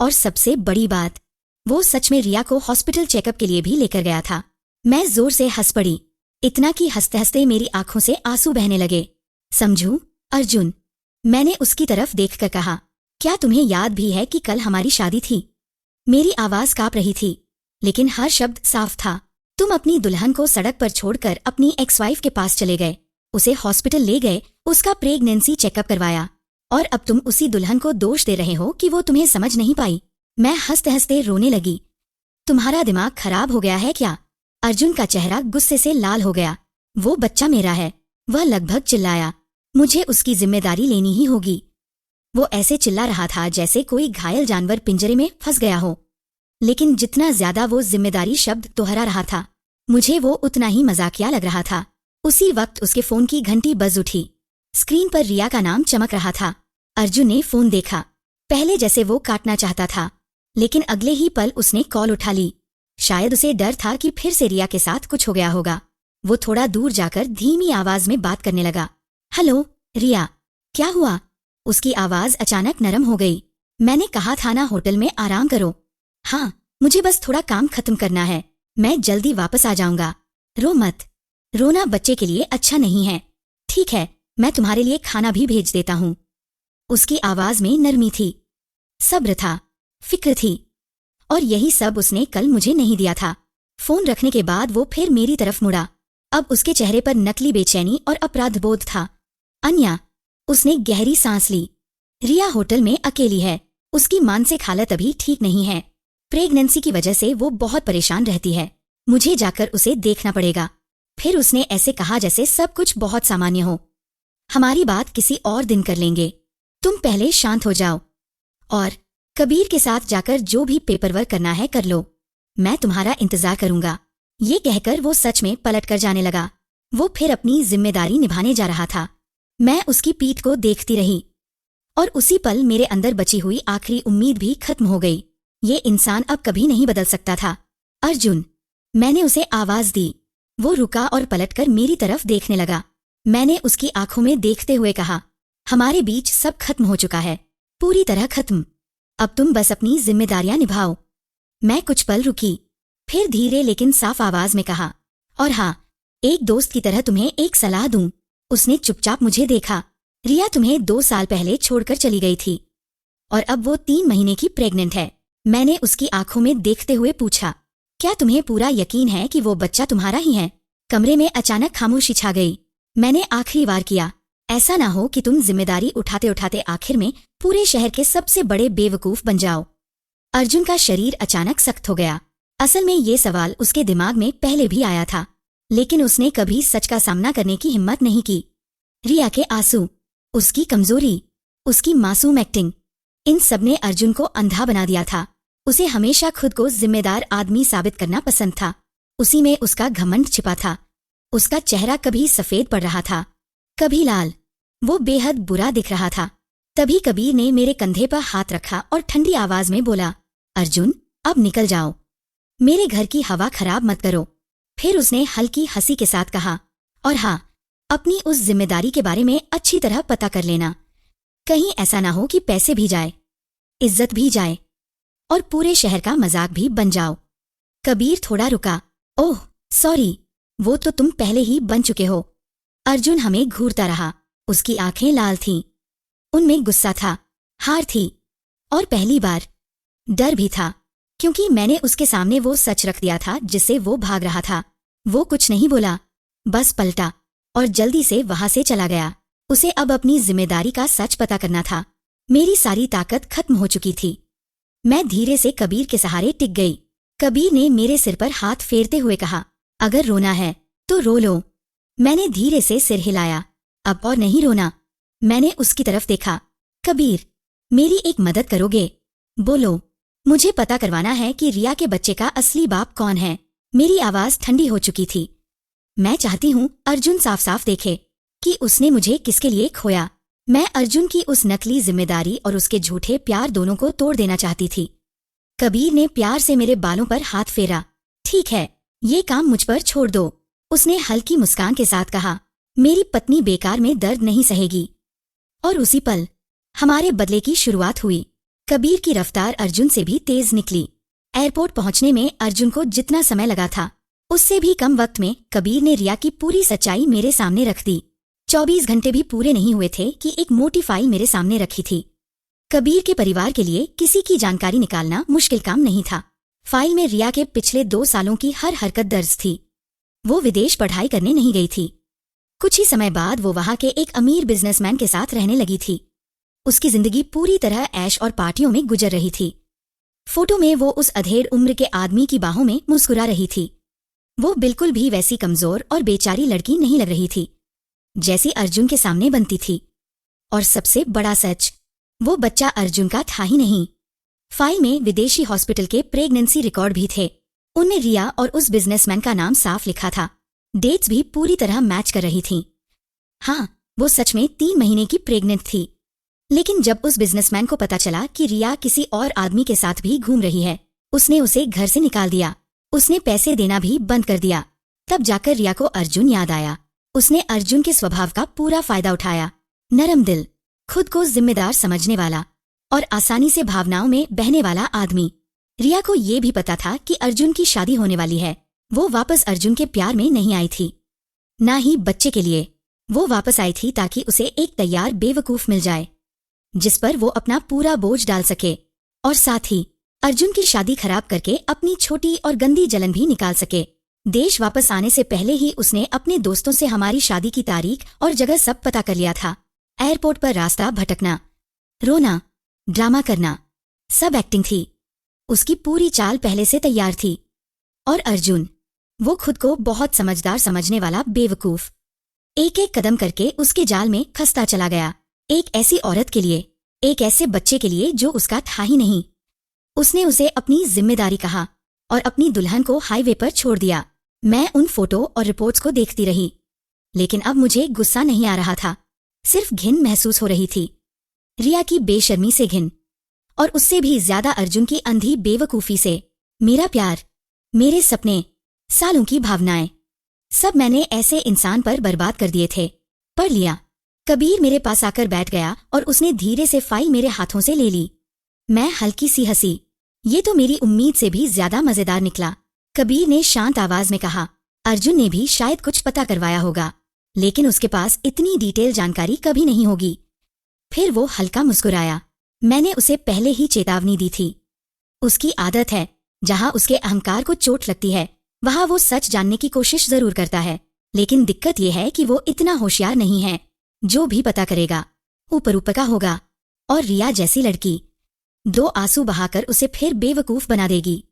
और सबसे बड़ी बात, वो सच में रिया को हॉस्पिटल चेकअप के लिए भी लेकर गया था। मैं जोर से हंस पड़ी, इतना कि हंसते हंसते मेरी आंखों से आंसू बहने लगे। समझू अर्जुन, मैंने उसकी तरफ देखकर कहा, क्या तुम्हें याद भी है कि कल हमारी शादी थी? मेरी आवाज कांप रही थी, लेकिन हर शब्द साफ था। तुम अपनी दुल्हन को सड़क पर छोड़कर अपनी एक्स वाइफ के पास चले गए, उसे हॉस्पिटल ले गए, उसका प्रेगनेंसी चेकअप करवाया, और अब तुम उसी दुल्हन को दोष दे रहे हो कि वो तुम्हें समझ नहीं पाई। मैं हंसते हंसते रोने लगी। तुम्हारा दिमाग खराब हो गया है क्या? अर्जुन का चेहरा गुस्से से लाल हो गया। वो बच्चा मेरा है, वह लगभग चिल्लाया। मुझे उसकी जिम्मेदारी लेनी ही होगी। वो ऐसे चिल्ला रहा था जैसे कोई घायल जानवर पिंजरे में फंस गया हो, लेकिन जितना ज्यादा वो जिम्मेदारी शब्द दोहरा रहा था, मुझे वो उतना ही मजाकिया लग रहा था। उसी वक्त उसके फोन की घंटी बज उठी। स्क्रीन पर रिया का नाम चमक रहा था। अर्जुन ने फोन देखा। पहले जैसे वो काटना चाहता था, लेकिन अगले ही पल उसने कॉल उठा ली। शायद उसे डर था कि फिर से रिया के साथ कुछ हो गया होगा। वो थोड़ा दूर जाकर धीमी आवाज में बात करने लगा। हेलो रिया, क्या हुआ? उसकी आवाज अचानक नरम हो गई। मैंने कहा था ना होटल में आराम करो। हाँ, मुझे बस थोड़ा काम खत्म करना है, मैं जल्दी वापस आ जाऊंगा। रो मत, रोना बच्चे के लिए अच्छा नहीं है। ठीक है, मैं तुम्हारे लिए खाना भी भेज देता हूँ। उसकी आवाज में नरमी थी, सब्र था, फिक्र थी, और यही सब उसने कल मुझे नहीं दिया था। फोन रखने के बाद वो फिर मेरी तरफ मुड़ा। अब उसके चेहरे पर नकली बेचैनी और अपराधबोध था। अन्या, उसने गहरी सांस ली। रिया होटल में अकेली है, उसकी मानसिक हालत अभी ठीक नहीं है। प्रेगनेंसी की वजह से वो बहुत परेशान रहती है। मुझे जाकर उसे देखना पड़ेगा। फिर उसने ऐसे कहा जैसे सब कुछ बहुत सामान्य हो। हमारी बात किसी और दिन कर लेंगे, तुम पहले शांत हो जाओ, और कबीर के साथ जाकर जो भी पेपर वर्क करना है कर लो, मैं तुम्हारा इंतजार करूंगा। ये कहकर वो सच में पलट कर जाने लगा। वो फिर अपनी जिम्मेदारी निभाने जा रहा था। मैं उसकी पीठ को देखती रही, और उसी पल मेरे अंदर बची हुई आखिरी उम्मीद भी खत्म हो गई। ये इंसान अब कभी नहीं बदल सकता था। अर्जुन, मैंने उसे आवाज दी। वो रुका और पलटकर मेरी तरफ देखने लगा। मैंने उसकी आंखों में देखते हुए कहा, हमारे बीच सब खत्म हो चुका है, पूरी तरह खत्म। अब तुम बस अपनी जिम्मेदारियां निभाओ। मैं कुछ पल रुकी, फिर धीरे लेकिन साफ आवाज में कहा, और हाँ, एक दोस्त की तरह तुम्हें एक सलाह दूं। उसने चुपचाप मुझे देखा। रिया तुम्हें 2 साल पहले छोड़कर चली गई थी, और अब वो 3 महीने की प्रेग्नेंट है। मैंने उसकी आंखों में देखते हुए पूछा, क्या तुम्हें पूरा यकीन है कि वो बच्चा तुम्हारा ही है? कमरे में अचानक खामोशी छा गई। मैंने आखिरी बार किया, ऐसा ना हो कि तुम जिम्मेदारी उठाते उठाते आखिर में पूरे शहर के सबसे बड़े बेवकूफ बन जाओ। अर्जुन का शरीर अचानक सख्त हो गया। असल में ये सवाल उसके दिमाग में पहले भी आया था, लेकिन उसने कभी सच का सामना करने की हिम्मत नहीं की। रिया के आंसू, उसकी कमजोरी, उसकी मासूम एक्टिंग, इन सब ने अर्जुन को अंधा बना दिया था। उसे हमेशा खुद को जिम्मेदार आदमी साबित करना पसंद था। उसी में उसका घमंड छिपा था। उसका चेहरा कभी सफेद पड़ रहा था, कभी लाल। वो बेहद बुरा दिख रहा था। तभी कबीर ने मेरे कंधे पर हाथ रखा और ठंडी आवाज में बोला, अर्जुन, अब निकल जाओ, मेरे घर की हवा खराब मत करो। फिर उसने हल्की हंसी के साथ कहा, और हाँ, अपनी उस जिम्मेदारी के बारे में अच्छी तरह पता कर लेना। कहीं ऐसा ना हो कि पैसे भी जाए, इज्जत भी जाए, और पूरे शहर का मजाक भी बन जाओ। कबीर थोड़ा रुका। ओह सॉरी, वो तो तुम पहले ही बन चुके हो। अर्जुन हमें घूरता रहा। उसकी आंखें लाल थीं, उनमें गुस्सा था, हार थी, और पहली बार डर भी था, क्योंकि मैंने उसके सामने वो सच रख दिया था जिससे वो भाग रहा था। वो कुछ नहीं बोला, बस पलटा और जल्दी से वहां से चला गया। उसे अब अपनी जिम्मेदारी का सच पता करना था। मेरी सारी ताकत खत्म हो चुकी थी। मैं धीरे से कबीर के सहारे टिक गई। कबीर ने मेरे सिर पर हाथ फेरते हुए कहा, अगर रोना है तो रो लो। मैंने धीरे से सिर हिलाया, अब और नहीं रोना। मैंने उसकी तरफ देखा। कबीर, मेरी एक मदद करोगे? बोलो, मुझे पता करवाना है कि रिया के बच्चे का असली बाप कौन है। मेरी आवाज ठंडी हो चुकी थी। मैं चाहती हूँ अर्जुन साफ साफ देखे कि उसने मुझे किसके लिए खोया। मैं अर्जुन की उस नकली जिम्मेदारी और उसके झूठे प्यार दोनों को तोड़ देना चाहती थी। कबीर ने प्यार से मेरे बालों पर हाथ फेरा। ठीक है, ये काम मुझ पर छोड़ दो, उसने हल्की मुस्कान के साथ कहा। मेरी पत्नी बेकार में दर्द नहीं सहेगी। और उसी पल हमारे बदले की शुरुआत हुई। कबीर की रफ्तार अर्जुन से भी तेज निकली। एयरपोर्ट पहुंचने में अर्जुन को जितना समय लगा था, उससे भी कम वक्त में कबीर ने रिया की पूरी सच्चाई मेरे सामने रख दी। 24 घंटे भी पूरे नहीं हुए थे कि एक मोटी फाइल मेरे सामने रखी थी। कबीर के परिवार के लिए किसी की जानकारी निकालना मुश्किल काम नहीं था। फाइल में रिया के पिछले 2 सालों की हर हरकत दर्ज थी। वो विदेश पढ़ाई करने नहीं गई थी। कुछ ही समय बाद वो वहां के एक अमीर बिजनेसमैन के साथ रहने लगी थी। उसकी जिंदगी पूरी तरह ऐश और पार्टियों में गुजर रही थी। फोटो में वो उस अधेड़ उम्र के आदमी की बाहों में मुस्कुरा रही थी। वो बिल्कुल भी वैसी कमजोर और बेचारी लड़की नहीं लग रही थी जैसी अर्जुन के सामने बनती थी। और सबसे बड़ा सच, वो बच्चा अर्जुन का था ही नहीं। फाइल में विदेशी हॉस्पिटल के प्रेगनेंसी रिकॉर्ड भी थे। उनमें रिया और उस बिजनेसमैन का नाम साफ लिखा था। डेट्स भी पूरी तरह मैच कर रही थीं। हाँ, वो सच में 3 महीने की प्रेग्नेंट थी। लेकिन जब उस बिजनेसमैन को पता चला कि रिया किसी और आदमी के साथ भी घूम रही है, उसने उसे घर से निकाल दिया। उसने पैसे देना भी बंद कर दिया। तब जाकर रिया को अर्जुन याद आया। उसने अर्जुन के स्वभाव का पूरा फायदा उठाया। नरम दिल, खुद को जिम्मेदार समझने वाला और आसानी से भावनाओं में बहने वाला आदमी। रिया को ये भी पता था कि अर्जुन की शादी होने वाली है। वो वापस अर्जुन के प्यार में नहीं आई थी, ना ही बच्चे के लिए। वो वापस आई थी ताकि उसे एक तैयार बेवकूफ मिल जाए जिस पर वो अपना पूरा बोझ डाल सके, और साथ ही अर्जुन की शादी खराब करके अपनी छोटी और गंदी जलन भी निकाल सके। देश वापस आने से पहले ही उसने अपने दोस्तों से हमारी शादी की तारीख और जगह सब पता कर लिया था। एयरपोर्ट पर रास्ता भटकना, रोना, ड्रामा करना, सब एक्टिंग थी। उसकी पूरी चाल पहले से तैयार थी। और अर्जुन, वो खुद को बहुत समझदार समझने वाला बेवकूफ, एक एक कदम करके उसके जाल में फंसता चला गया। एक ऐसी औरत के लिए, एक ऐसे बच्चे के लिए जो उसका था ही नहीं। उसने उसे अपनी जिम्मेदारी कहा और अपनी दुल्हन को हाईवे पर छोड़ दिया। मैं उन फोटो और रिपोर्ट्स को देखती रही, लेकिन अब मुझे गुस्सा नहीं आ रहा था, सिर्फ घिन महसूस हो रही थी। रिया की बेशर्मी से घिन, और उससे भी ज्यादा अर्जुन की अंधी बेवकूफी से। मेरा प्यार, मेरे सपने, सालों की भावनाएं, सब मैंने ऐसे इंसान पर बर्बाद कर दिए थे। पढ़ लिया। कबीर मेरे पास आकर बैठ गया और उसने धीरे से फाइल मेरे हाथों से ले ली। मैं हल्की सी हंसी। ये तो मेरी उम्मीद से भी ज्यादा मजेदार निकला। कबीर ने शांत आवाज में कहा, अर्जुन ने भी शायद कुछ पता करवाया होगा, लेकिन उसके पास इतनी डिटेल जानकारी कभी नहीं होगी। फिर वो हल्का मुस्कुराया। मैंने उसे पहले ही चेतावनी दी थी। उसकी आदत है, जहां उसके अहंकार को चोट लगती है वहां वो सच जानने की कोशिश जरूर करता है, लेकिन दिक्कत यह है कि वो इतना होशियार नहीं है। जो भी पता करेगा ऊपर ऊपर का होगा। और रिया जैसी लड़की 2 आंसू बहाकर उसे फिर बेवकूफ बना देगी।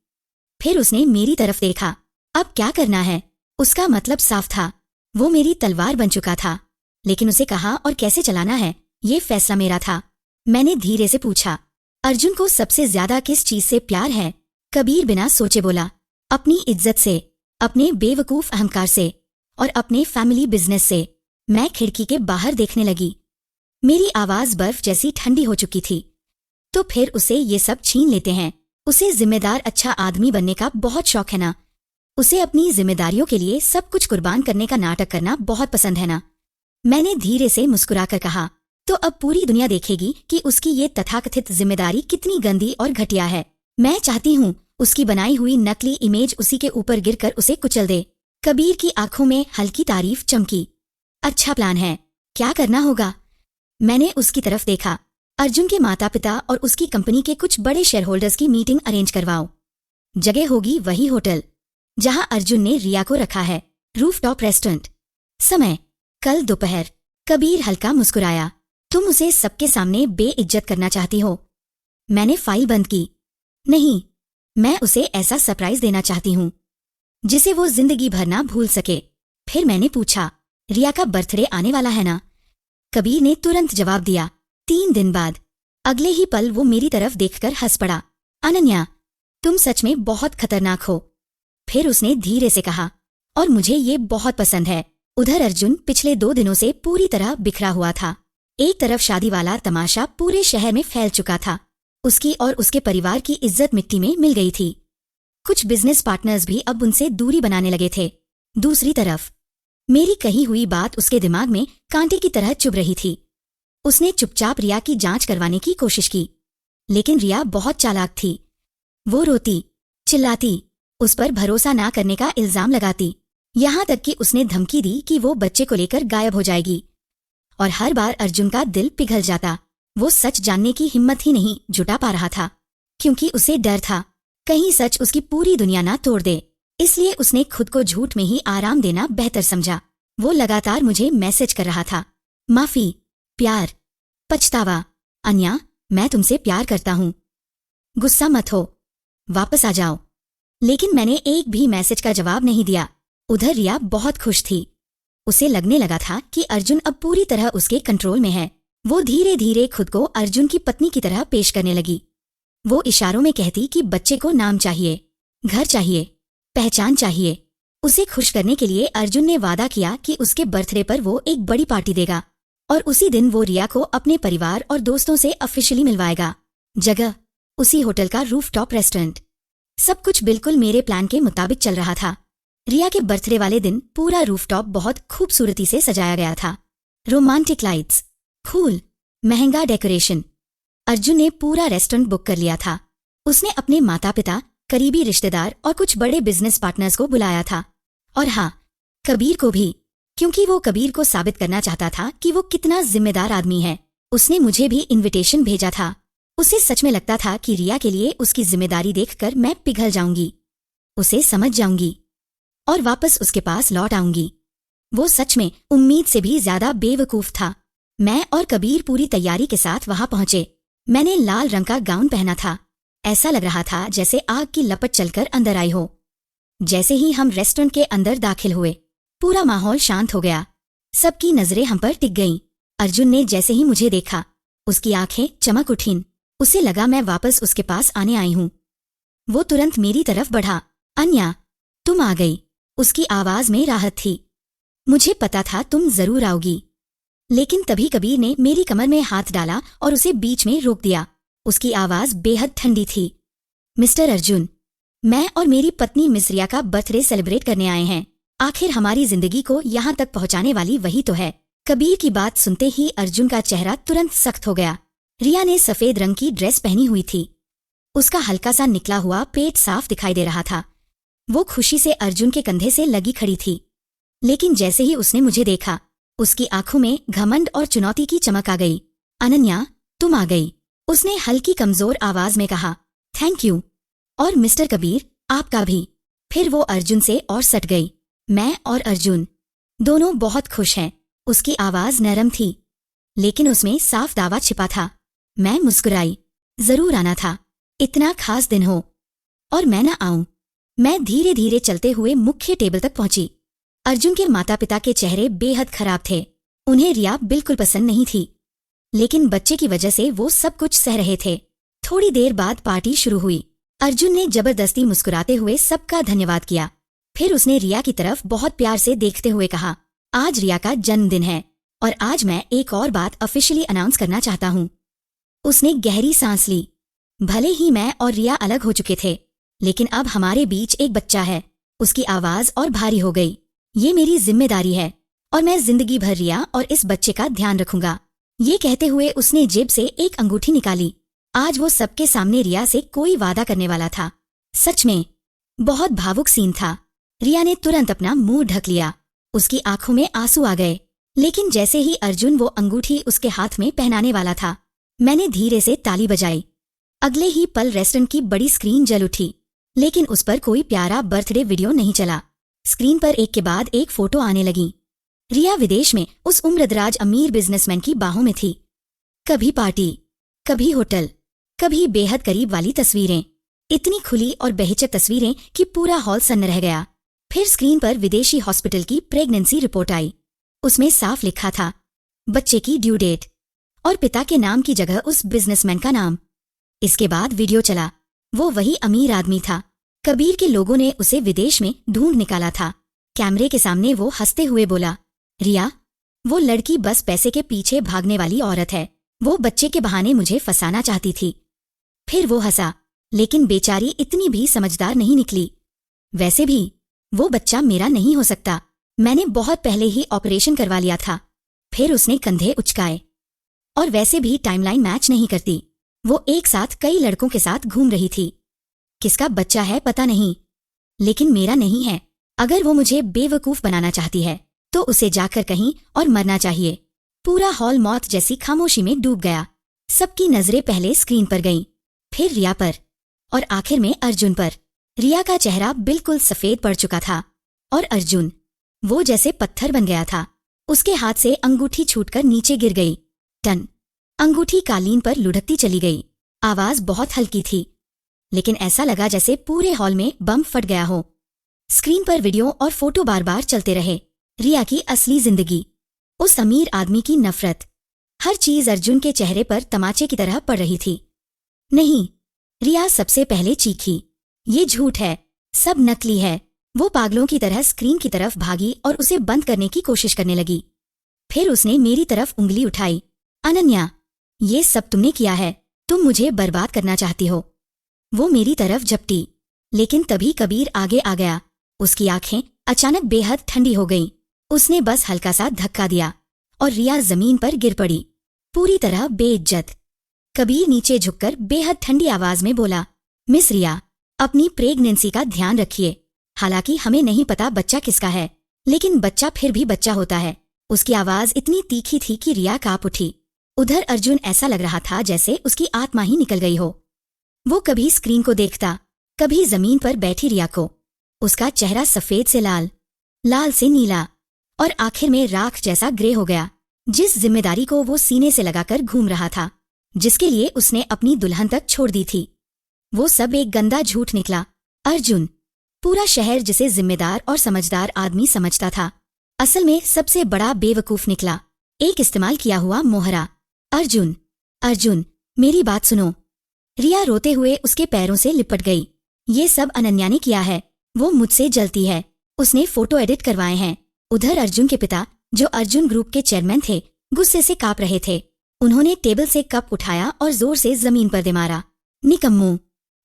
फिर उसने मेरी तरफ देखा। अब क्या करना है, उसका मतलब साफ था। वो मेरी तलवार बन चुका था, लेकिन उसे कहाँ और कैसे चलाना है ये फैसला मेरा था। मैंने धीरे से पूछा, अर्जुन को सबसे ज्यादा किस चीज से प्यार है? कबीर बिना सोचे बोला, अपनी इज्जत से, अपने बेवकूफ अहंकार से और अपने फैमिली बिजनेस से। मैं खिड़की के बाहर देखने लगी। मेरी आवाज बर्फ जैसी ठंडी हो चुकी थी। तो फिर उसे ये सब छीन लेते हैं। उसे जिम्मेदार अच्छा आदमी बनने का बहुत शौक है ना? उसे अपनी जिम्मेदारियों के लिए सब कुछ कुर्बान करने का नाटक करना बहुत पसंद है ना? मैंने धीरे से मुस्कुराकर कहा, तो अब पूरी दुनिया देखेगी कि उसकी ये तथाकथित जिम्मेदारी कितनी गंदी और घटिया है। मैं चाहती हूँ उसकी बनाई हुई नकली इमेज उसी के ऊपर गिरकर उसे कुचल दे। कबीर की आंखों में हल्की तारीफ चमकी। अच्छा प्लान है, क्या करना होगा? मैंने उसकी तरफ देखा। अर्जुन के माता पिता और उसकी कंपनी के कुछ बड़े शेयर होल्डर्स की मीटिंग अरेंज करवाओ। जगह होगी वही होटल जहां अर्जुन ने रिया को रखा है, रूफटॉप रेस्टोरेंट। समय कल दोपहर। कबीर हल्का मुस्कुराया। तुम उसे सबके सामने बेइज्जत करना चाहती हो? मैंने फाइल बंद की। नहीं, मैं उसे ऐसा सरप्राइज देना चाहती हूँ जिसे वो जिंदगी भर ना भूल सके। फिर मैंने पूछा, रिया का बर्थडे आने वाला है ना? कबीर ने तुरंत जवाब दिया, 3 दिन बाद। अगले ही पल वो मेरी तरफ देखकर हंस पड़ा। अनन्या, तुम सच में बहुत खतरनाक हो। फिर उसने धीरे से कहा, और मुझे ये बहुत पसंद है। उधर अर्जुन पिछले 2 दिनों से पूरी तरह बिखरा हुआ था। एक तरफ शादी वाला तमाशा पूरे शहर में फैल चुका था। उसकी और उसके परिवार की इज्जत मिट्टी में मिल गई थी। कुछ बिजनेस पार्टनर्स भी अब उनसे दूरी बनाने लगे थे। दूसरी तरफ मेरी कही हुई बात उसके दिमाग में कांटे की तरह चुभ रही थी। उसने चुपचाप रिया की जांच करवाने की कोशिश की, लेकिन रिया बहुत चालाक थी। वो रोती, चिल्लाती, उस पर भरोसा ना करने का इल्जाम लगाती, यहाँ तक कि उसने धमकी दी कि वो बच्चे को लेकर गायब हो जाएगी। और हर बार अर्जुन का दिल पिघल जाता। वो सच जानने की हिम्मत ही नहीं जुटा पा रहा था, क्योंकि उसे डर था कहीं सच उसकी पूरी दुनिया ना तोड़ दे। इसलिए उसने खुद को झूठ में ही आराम देना बेहतर समझा। वो लगातार मुझे मैसेज कर रहा था, माफी, प्यार, पछतावा, अन्या मैं तुमसे प्यार करता हूँ, गुस्सा मत हो, वापस आ जाओ। लेकिन मैंने एक भी मैसेज का जवाब नहीं दिया। उधर रिया बहुत खुश थी। उसे लगने लगा था कि अर्जुन अब पूरी तरह उसके कंट्रोल में है। वो धीरे धीरे खुद को अर्जुन की पत्नी की तरह पेश करने लगी। वो इशारों में कहती कि बच्चे को नाम चाहिए, घर चाहिए, पहचान चाहिए। उसे खुश करने के लिए अर्जुन ने वादा किया कि उसके बर्थडे पर वो एक बड़ी पार्टी देगा और उसी दिन वो रिया को अपने परिवार और दोस्तों से ऑफिशियली मिलवाएगा। जगह उसी होटल का रूफटॉप रेस्टोरेंट। सब कुछ बिल्कुल मेरे प्लान के मुताबिक चल रहा था। रिया के बर्थडे वाले दिन पूरा रूफटॉप बहुत खूबसूरती से सजाया गया था। रोमांटिक लाइट्स, फूल, महंगा डेकोरेशन। अर्जुन ने पूरा रेस्टोरेंट बुक कर लिया था। उसने अपने माता पिता, करीबी रिश्तेदार और कुछ बड़े बिजनेस पार्टनर्स को बुलाया था। और हाँ, कबीर को भी, क्योंकि वो कबीर को साबित करना चाहता था कि वो कितना जिम्मेदार आदमी है। उसने मुझे भी इनविटेशन भेजा था। उसे सच में लगता था कि रिया के लिए उसकी जिम्मेदारी देखकर मैं पिघल जाऊंगी, उसे समझ जाऊंगी और वापस उसके पास लौट आऊंगी। वो सच में उम्मीद से भी ज्यादा बेवकूफ था। मैं और कबीर पूरी तैयारी के साथ वहां पहुंचे। मैंने लाल रंग का गाउन पहना था। ऐसा लग रहा था जैसे आग की लपट चलकर अंदर आई हो। जैसे ही हम रेस्टोरेंट के अंदर दाखिल हुए, पूरा माहौल शांत हो गया। सबकी नजरें हम पर टिक गईं। अर्जुन ने जैसे ही मुझे देखा, उसकी आंखें चमक उठीं। उसे लगा मैं वापस उसके पास आने आई हूं। वो तुरंत मेरी तरफ बढ़ा। अन्या, तुम आ गई। उसकी आवाज में राहत थी। मुझे पता था तुम जरूर आओगी। लेकिन तभी कबीर ने मेरी कमर में हाथ डाला और उसे बीच में रोक दिया। उसकी आवाज बेहद ठंडी थी। मिस्टर अर्जुन, मैं और मेरी पत्नी मिस रिया का बर्थडे सेलिब्रेट करने आए हैं। आखिर हमारी जिंदगी को यहाँ तक पहुँचाने वाली वही तो है। कबीर की बात सुनते ही अर्जुन का चेहरा तुरंत सख्त हो गया। रिया ने सफेद रंग की ड्रेस पहनी हुई थी। उसका हल्का सा निकला हुआ पेट साफ दिखाई दे रहा था। वो खुशी से अर्जुन के कंधे से लगी खड़ी थी। लेकिन जैसे ही उसने मुझे देखा, उसकी आंखों में घमंड और चुनौती की चमक आ गई। अनन्या, तुम आ गई। उसने हल्की कमजोर आवाज में कहा। Thank you. और मिस्टर कबीर, आपका भी। फिर वो अर्जुन से और सट गई। मैं और अर्जुन दोनों बहुत खुश हैं। उसकी आवाज नरम थी, लेकिन उसमें साफ दावा छिपा था। मैं मुस्कुराई। जरूर आना था, इतना खास दिन हो। और मैं न आऊं? मैं धीरे धीरे चलते हुए मुख्य टेबल तक पहुंची। अर्जुन के माता पिता के चेहरे बेहद खराब थे। उन्हें रिया बिल्कुल पसंद नहीं थी, लेकिन बच्चे की वजह से वो सब कुछ सह रहे थे। थोड़ी देर बाद पार्टी शुरू हुई। अर्जुन ने जबरदस्ती मुस्कुराते हुए सबका धन्यवाद किया। फिर उसने रिया की तरफ बहुत प्यार से देखते हुए कहा, आज रिया का जन्मदिन है और आज मैं एक और बात ऑफिशियली अनाउंस करना चाहता हूँ। उसने गहरी सांस ली। भले ही मैं और रिया अलग हो चुके थे, लेकिन अब हमारे बीच एक बच्चा है। उसकी आवाज और भारी हो गई। ये मेरी जिम्मेदारी है और मैं जिंदगी भर रिया और इस बच्चे का ध्यान रखूंगा। ये कहते हुए उसने जेब से एक अंगूठी निकाली। आज वो सबके सामने रिया से कोई वादा करने वाला था। सच में बहुत भावुक सीन था। रिया ने तुरंत अपना मुंह ढक लिया। उसकी आंखों में आंसू आ गए। लेकिन जैसे ही अर्जुन वो अंगूठी उसके हाथ में पहनाने वाला था, मैंने धीरे से ताली बजाई। अगले ही पल रेस्टोरेंट की बड़ी स्क्रीन जल उठी, लेकिन उस पर कोई प्यारा बर्थडे वीडियो नहीं चला। स्क्रीन पर एक के बाद एक फोटो आने लगी। रिया विदेश में उस उम्रदराज अमीर बिजनेसमैन की बाहों में थी। कभी पार्टी, कभी होटल, कभी बेहद करीब वाली तस्वीरें। इतनी खुली और बेहिचक तस्वीरें कि पूरा हॉल सन्न रह गया। फिर स्क्रीन पर विदेशी हॉस्पिटल की प्रेगनेंसी रिपोर्ट आई। उसमें साफ लिखा था, बच्चे की ड्यू डेट और पिता के नाम की जगह उस बिजनेसमैन का नाम। इसके बाद वीडियो चला। वो वही अमीर आदमी था। कबीर के लोगों ने उसे विदेश में ढूंढ निकाला था। कैमरे के सामने वो हंसते हुए बोला, रिया, वो लड़की बस पैसे के पीछे भागने वाली औरत है। वो बच्चे के बहाने मुझे फंसाना चाहती थी। फिर वो हंसा, लेकिन बेचारी इतनी भी समझदार नहीं निकली। वैसे भी वो बच्चा मेरा नहीं हो सकता। मैंने बहुत पहले ही ऑपरेशन करवा लिया था। फिर उसने कंधे उचकाए। और वैसे भी टाइमलाइन मैच नहीं करती। वो एक साथ कई लड़कों के साथ घूम रही थी। किसका बच्चा है पता नहीं, लेकिन मेरा नहीं है। अगर वो मुझे बेवकूफ बनाना चाहती है तो उसे जाकर कहीं और मरना चाहिए। पूरा हॉल मौत जैसी खामोशी में डूब गया। सबकी नजरें पहले स्क्रीन पर गईं, फिर रिया पर। और आखिर में अर्जुन पर। रिया का चेहरा बिल्कुल सफेद पड़ चुका था और अर्जुन, वो जैसे पत्थर बन गया था। उसके हाथ से अंगूठी छूटकर नीचे गिर गई। टन। अंगूठी कालीन पर लुढ़कती चली गई। आवाज बहुत हल्की थी, लेकिन ऐसा लगा जैसे पूरे हॉल में बम फट गया हो। स्क्रीन पर वीडियो और फोटो बार बार चलते रहे। रिया की असली जिंदगी, उस अमीर आदमी की नफरत, हर चीज अर्जुन के चेहरे पर तमाचे की तरह पड़ रही थी। नहीं, रिया सबसे पहले चीखी, ये झूठ है, सब नकली है। वो पागलों की तरह स्क्रीन की तरफ भागी और उसे बंद करने की कोशिश करने लगी। फिर उसने मेरी तरफ उंगली उठाई। अनन्या, ये सब तुमने किया है, तुम मुझे बर्बाद करना चाहती हो। वो मेरी तरफ झपटी, लेकिन तभी कबीर आगे आ गया। उसकी आंखें अचानक बेहद ठंडी हो गईं। उसने बस हल्का सा धक्का दिया और रिया जमीन पर गिर पड़ी, पूरी तरह बेइज्जत। कबीर नीचे झुककर बेहद ठंडी आवाज में बोला, मिस रिया, अपनी प्रेगनेंसी का ध्यान रखिए। हालांकि हमें नहीं पता बच्चा किसका है, लेकिन बच्चा फिर भी बच्चा होता है। उसकी आवाज इतनी तीखी थी कि रिया कांप उठी। उधर अर्जुन ऐसा लग रहा था जैसे उसकी आत्मा ही निकल गई हो। वो कभी स्क्रीन को देखता, कभी जमीन पर बैठी रिया को। उसका चेहरा सफेद से लाल, लाल से नीला और आखिर में राख जैसा ग्रे हो गया। जिस जिम्मेदारी को वो सीने से लगाकर घूम रहा था, जिसके लिए उसने अपनी दुल्हन तक छोड़ दी थी, वो सब एक गंदा झूठ निकला। अर्जुन, पूरा शहर जिसे जिम्मेदार और समझदार आदमी समझता था, असल में सबसे बड़ा बेवकूफ निकला, एक इस्तेमाल किया हुआ मोहरा। अर्जुन, अर्जुन, मेरी बात सुनो। रिया रोते हुए उसके पैरों से लिपट गई। ये सब अनन्या ने किया है, वो मुझसे जलती है, उसने फोटो एडिट करवाए हैं। उधर अर्जुन के पिता, जो अर्जुन ग्रुप के चेयरमैन थे, गुस्से से कांप रहे थे। उन्होंने टेबल से कप उठाया और जोर से जमीन पर दे मारा। निकम्मू,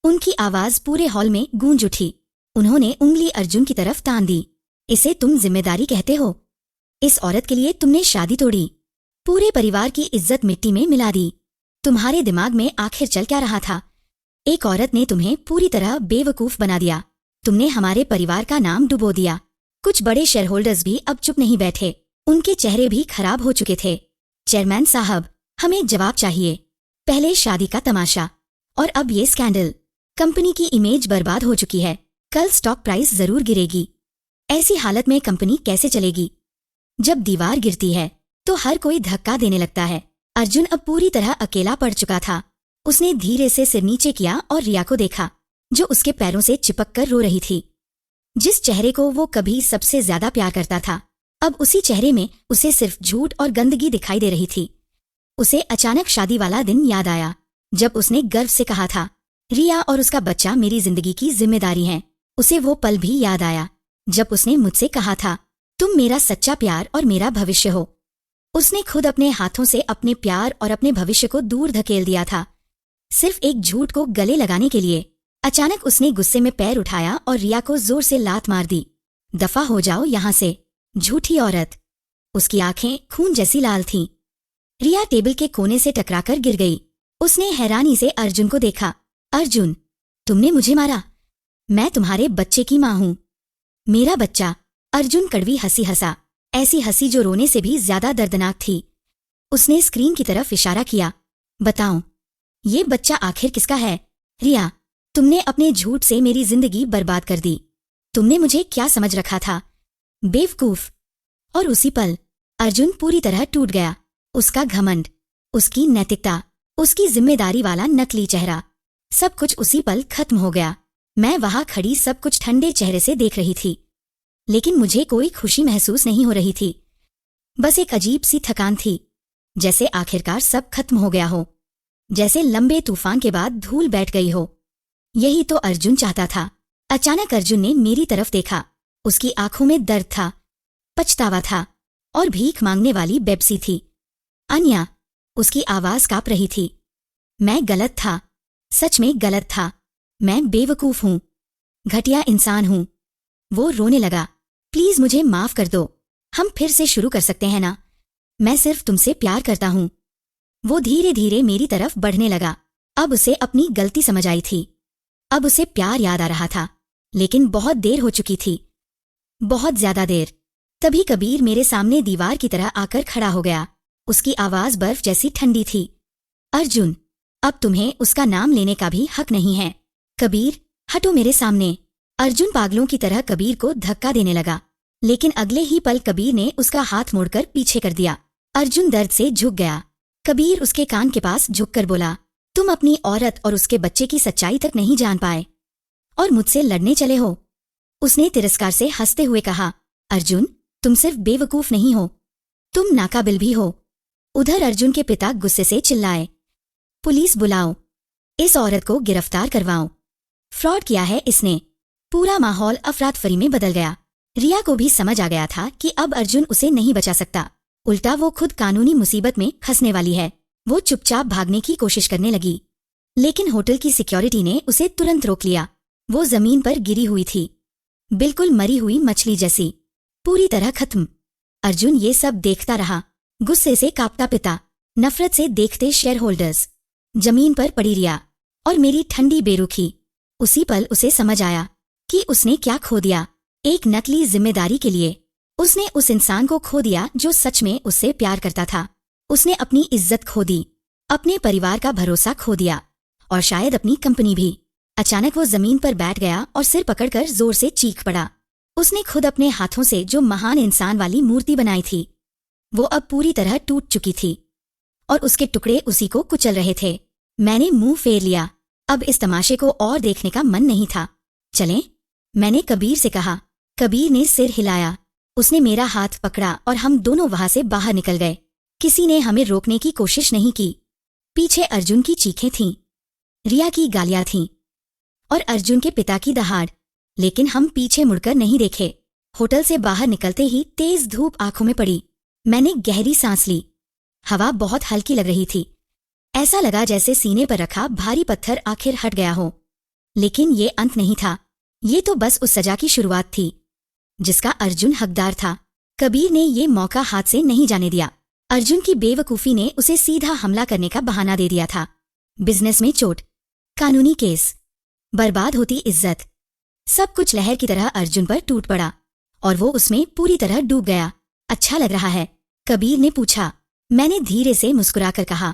उनकी आवाज पूरे हॉल में गूंज उठी। उन्होंने उंगली अर्जुन की तरफ तान दी। इसे तुम जिम्मेदारी कहते हो? इस औरत के लिए तुमने शादी तोड़ी, पूरे परिवार की इज्जत मिट्टी में मिला दी। तुम्हारे दिमाग में आखिर चल क्या रहा था? एक औरत ने तुम्हें पूरी तरह बेवकूफ बना दिया। तुमने हमारे परिवार का नाम डुबो दिया। कुछ बड़े शेयर होल्डर्स भी अब चुप नहीं बैठे, उनके चेहरे भी खराब हो चुके थे। चेयरमैन साहब, हमें जवाब चाहिए। पहले शादी का तमाशा और अब ये स्कैंडल। कंपनी की इमेज बर्बाद हो चुकी है, कल स्टॉक प्राइस जरूर गिरेगी। ऐसी हालत में कंपनी कैसे चलेगी? जब दीवार गिरती है तो हर कोई धक्का देने लगता है। अर्जुन अब पूरी तरह अकेला पड़ चुका था। उसने धीरे से सिर नीचे किया और रिया को देखा, जो उसके पैरों से चिपक कर रो रही थी। जिस चेहरे को वो कभी सबसे ज्यादा प्यार करता था, अब उसी चेहरे में उसे सिर्फ झूठ और गंदगी दिखाई दे रही थी। उसे अचानक शादी वाला दिन याद आया, जब उसने गर्व से कहा था, रिया और उसका बच्चा मेरी जिंदगी की जिम्मेदारी हैं। उसे वो पल भी याद आया, जब उसने मुझसे कहा था, तुम मेरा सच्चा प्यार और मेरा भविष्य हो। उसने खुद अपने हाथों से अपने प्यार और अपने भविष्य को दूर धकेल दिया था, सिर्फ एक झूठ को गले लगाने के लिए। अचानक उसने गुस्से में पैर उठाया और रिया को जोर से लात मार दी। दफा हो जाओ यहाँ से, झूठी औरत। उसकी आंखें खून जैसी लाल थीं। रिया टेबल के कोने से टकराकर गिर गई। उसने हैरानी से अर्जुन को देखा। अर्जुन, तुमने मुझे मारा? मैं तुम्हारे बच्चे की माँ हूँ। मेरा बच्चा? अर्जुन कड़वी हंसी हंसा, ऐसी हंसी जो रोने से भी ज्यादा दर्दनाक थी। उसने स्क्रीन की तरफ इशारा किया। बताओ, ये बच्चा आखिर किसका है? रिया, तुमने अपने झूठ से मेरी जिंदगी बर्बाद कर दी। तुमने मुझे क्या समझ रखा था? बेवकूफ। और उसी पल अर्जुन पूरी तरह टूट गया। उसका घमंड, उसकी नैतिकता, उसकी जिम्मेदारी वाला नकली चेहरा, सब कुछ उसी पल खत्म हो गया। मैं वहां खड़ी सब कुछ ठंडे चेहरे से देख रही थी, लेकिन मुझे कोई खुशी महसूस नहीं हो रही थी। बस एक अजीब सी थकान थी, जैसे आखिरकार सब खत्म हो गया हो, जैसे लंबे तूफान के बाद धूल बैठ गई हो। यही तो अर्जुन चाहता था। अचानक अर्जुन ने मेरी तरफ देखा। उसकी आंखों में दर्द था, पछतावा था और भीख मांगने वाली बेबसी थी। अन्या, उसकी आवाज कांप रही थी। मैं गलत था, सच में गलत था। मैं बेवकूफ हूं, घटिया इंसान हूं। वो रोने लगा। प्लीज मुझे माफ कर दो, हम फिर से शुरू कर सकते हैं ना? मैं सिर्फ तुमसे प्यार करता हूं। वो धीरे धीरे मेरी तरफ बढ़ने लगा। अब उसे अपनी गलती समझ आई थी। अब उसे प्यार याद आ रहा था, लेकिन बहुत देर हो चुकी थी, बहुत ज्यादा देर। तभी कबीर मेरे सामने दीवार की तरह आकर खड़ा हो गया। उसकी आवाज बर्फ जैसी ठंडी थी। अर्जुन, अब तुम्हें उसका नाम लेने का भी हक नहीं है। कबीर, हटो मेरे सामने। अर्जुन पागलों की तरह कबीर को धक्का देने लगा, लेकिन अगले ही पल कबीर ने उसका हाथ मोड़कर पीछे कर दिया। अर्जुन दर्द से झुक गया। कबीर उसके कान के पास झुककर बोला, तुम अपनी औरत और उसके बच्चे की सच्चाई तक नहीं जान पाए और मुझसे लड़ने चले हो। उसने तिरस्कार से हंसते हुए कहा, अर्जुन, तुम सिर्फ बेवकूफ नहीं हो, तुम नाकाबिल भी हो। उधर अर्जुन के पिता गुस्से से चिल्लाए, पुलिस बुलाओ, इस औरत को गिरफ्तार करवाओ, फ्रॉड किया है इसने। पूरा माहौल अफरातफरी में बदल गया। रिया को भी समझ आ गया था कि अब अर्जुन उसे नहीं बचा सकता, उल्टा वो खुद कानूनी मुसीबत में फंसने वाली है। वो चुपचाप भागने की कोशिश करने लगी, लेकिन होटल की सिक्योरिटी ने उसे तुरंत रोक लिया। वो जमीन पर गिरी हुई थी, बिल्कुल मरी हुई मछली जैसी, पूरी तरह खत्म। अर्जुन ये सब देखता रहा, गुस्से से कांपता पिता, नफरत से देखते शेयर होल्डर्स, जमीन पर पड़ी रिया और मेरी ठंडी बेरुखी। उसी पल उसे समझ आया कि उसने क्या खो दिया। एक नकली जिम्मेदारी के लिए उसने उस इंसान को खो दिया जो सच में उससे प्यार करता था। उसने अपनी इज्जत खो दी, अपने परिवार का भरोसा खो दिया और शायद अपनी कंपनी भी। अचानक वो जमीन पर बैठ गया और सिर पकड़कर जोर से चीख पड़ा। उसने खुद अपने हाथों से जो महान इंसान वाली मूर्ति बनाई थी, वो अब पूरी तरह टूट चुकी थी और उसके टुकड़े उसी को कुचल रहे थे। मैंने मुंह फेर लिया, अब इस तमाशे को और देखने का मन नहीं था। चलें, मैंने कबीर से कहा। कबीर ने सिर हिलाया। उसने मेरा हाथ पकड़ा और हम दोनों वहां से बाहर निकल गए। किसी ने हमें रोकने की कोशिश नहीं की। पीछे अर्जुन की चीखें थीं, रिया की गालियां थीं और अर्जुन के पिता की दहाड़, लेकिन हम पीछे मुड़कर नहीं देखे। होटल से बाहर निकलते ही तेज धूप आंखों में पड़ी। मैंने गहरी सांस ली। हवा बहुत हल्की लग रही थी। ऐसा लगा जैसे सीने पर रखा भारी पत्थर आखिर हट गया हो। लेकिन ये अंत नहीं था, ये तो बस उस सजा की शुरुआत थी जिसका अर्जुन हकदार था। कबीर ने ये मौका हाथ से नहीं जाने दिया। अर्जुन की बेवकूफी ने उसे सीधा हमला करने का बहाना दे दिया था। बिजनेस में चोट, कानूनी केस, बर्बाद होती इज्जत, सब कुछ लहर की तरह अर्जुन पर टूट पड़ा और वो उसमें पूरी तरह डूब गया। अच्छा लग रहा है? कबीर ने पूछा। मैंने धीरे से मुस्कुराकर कहा,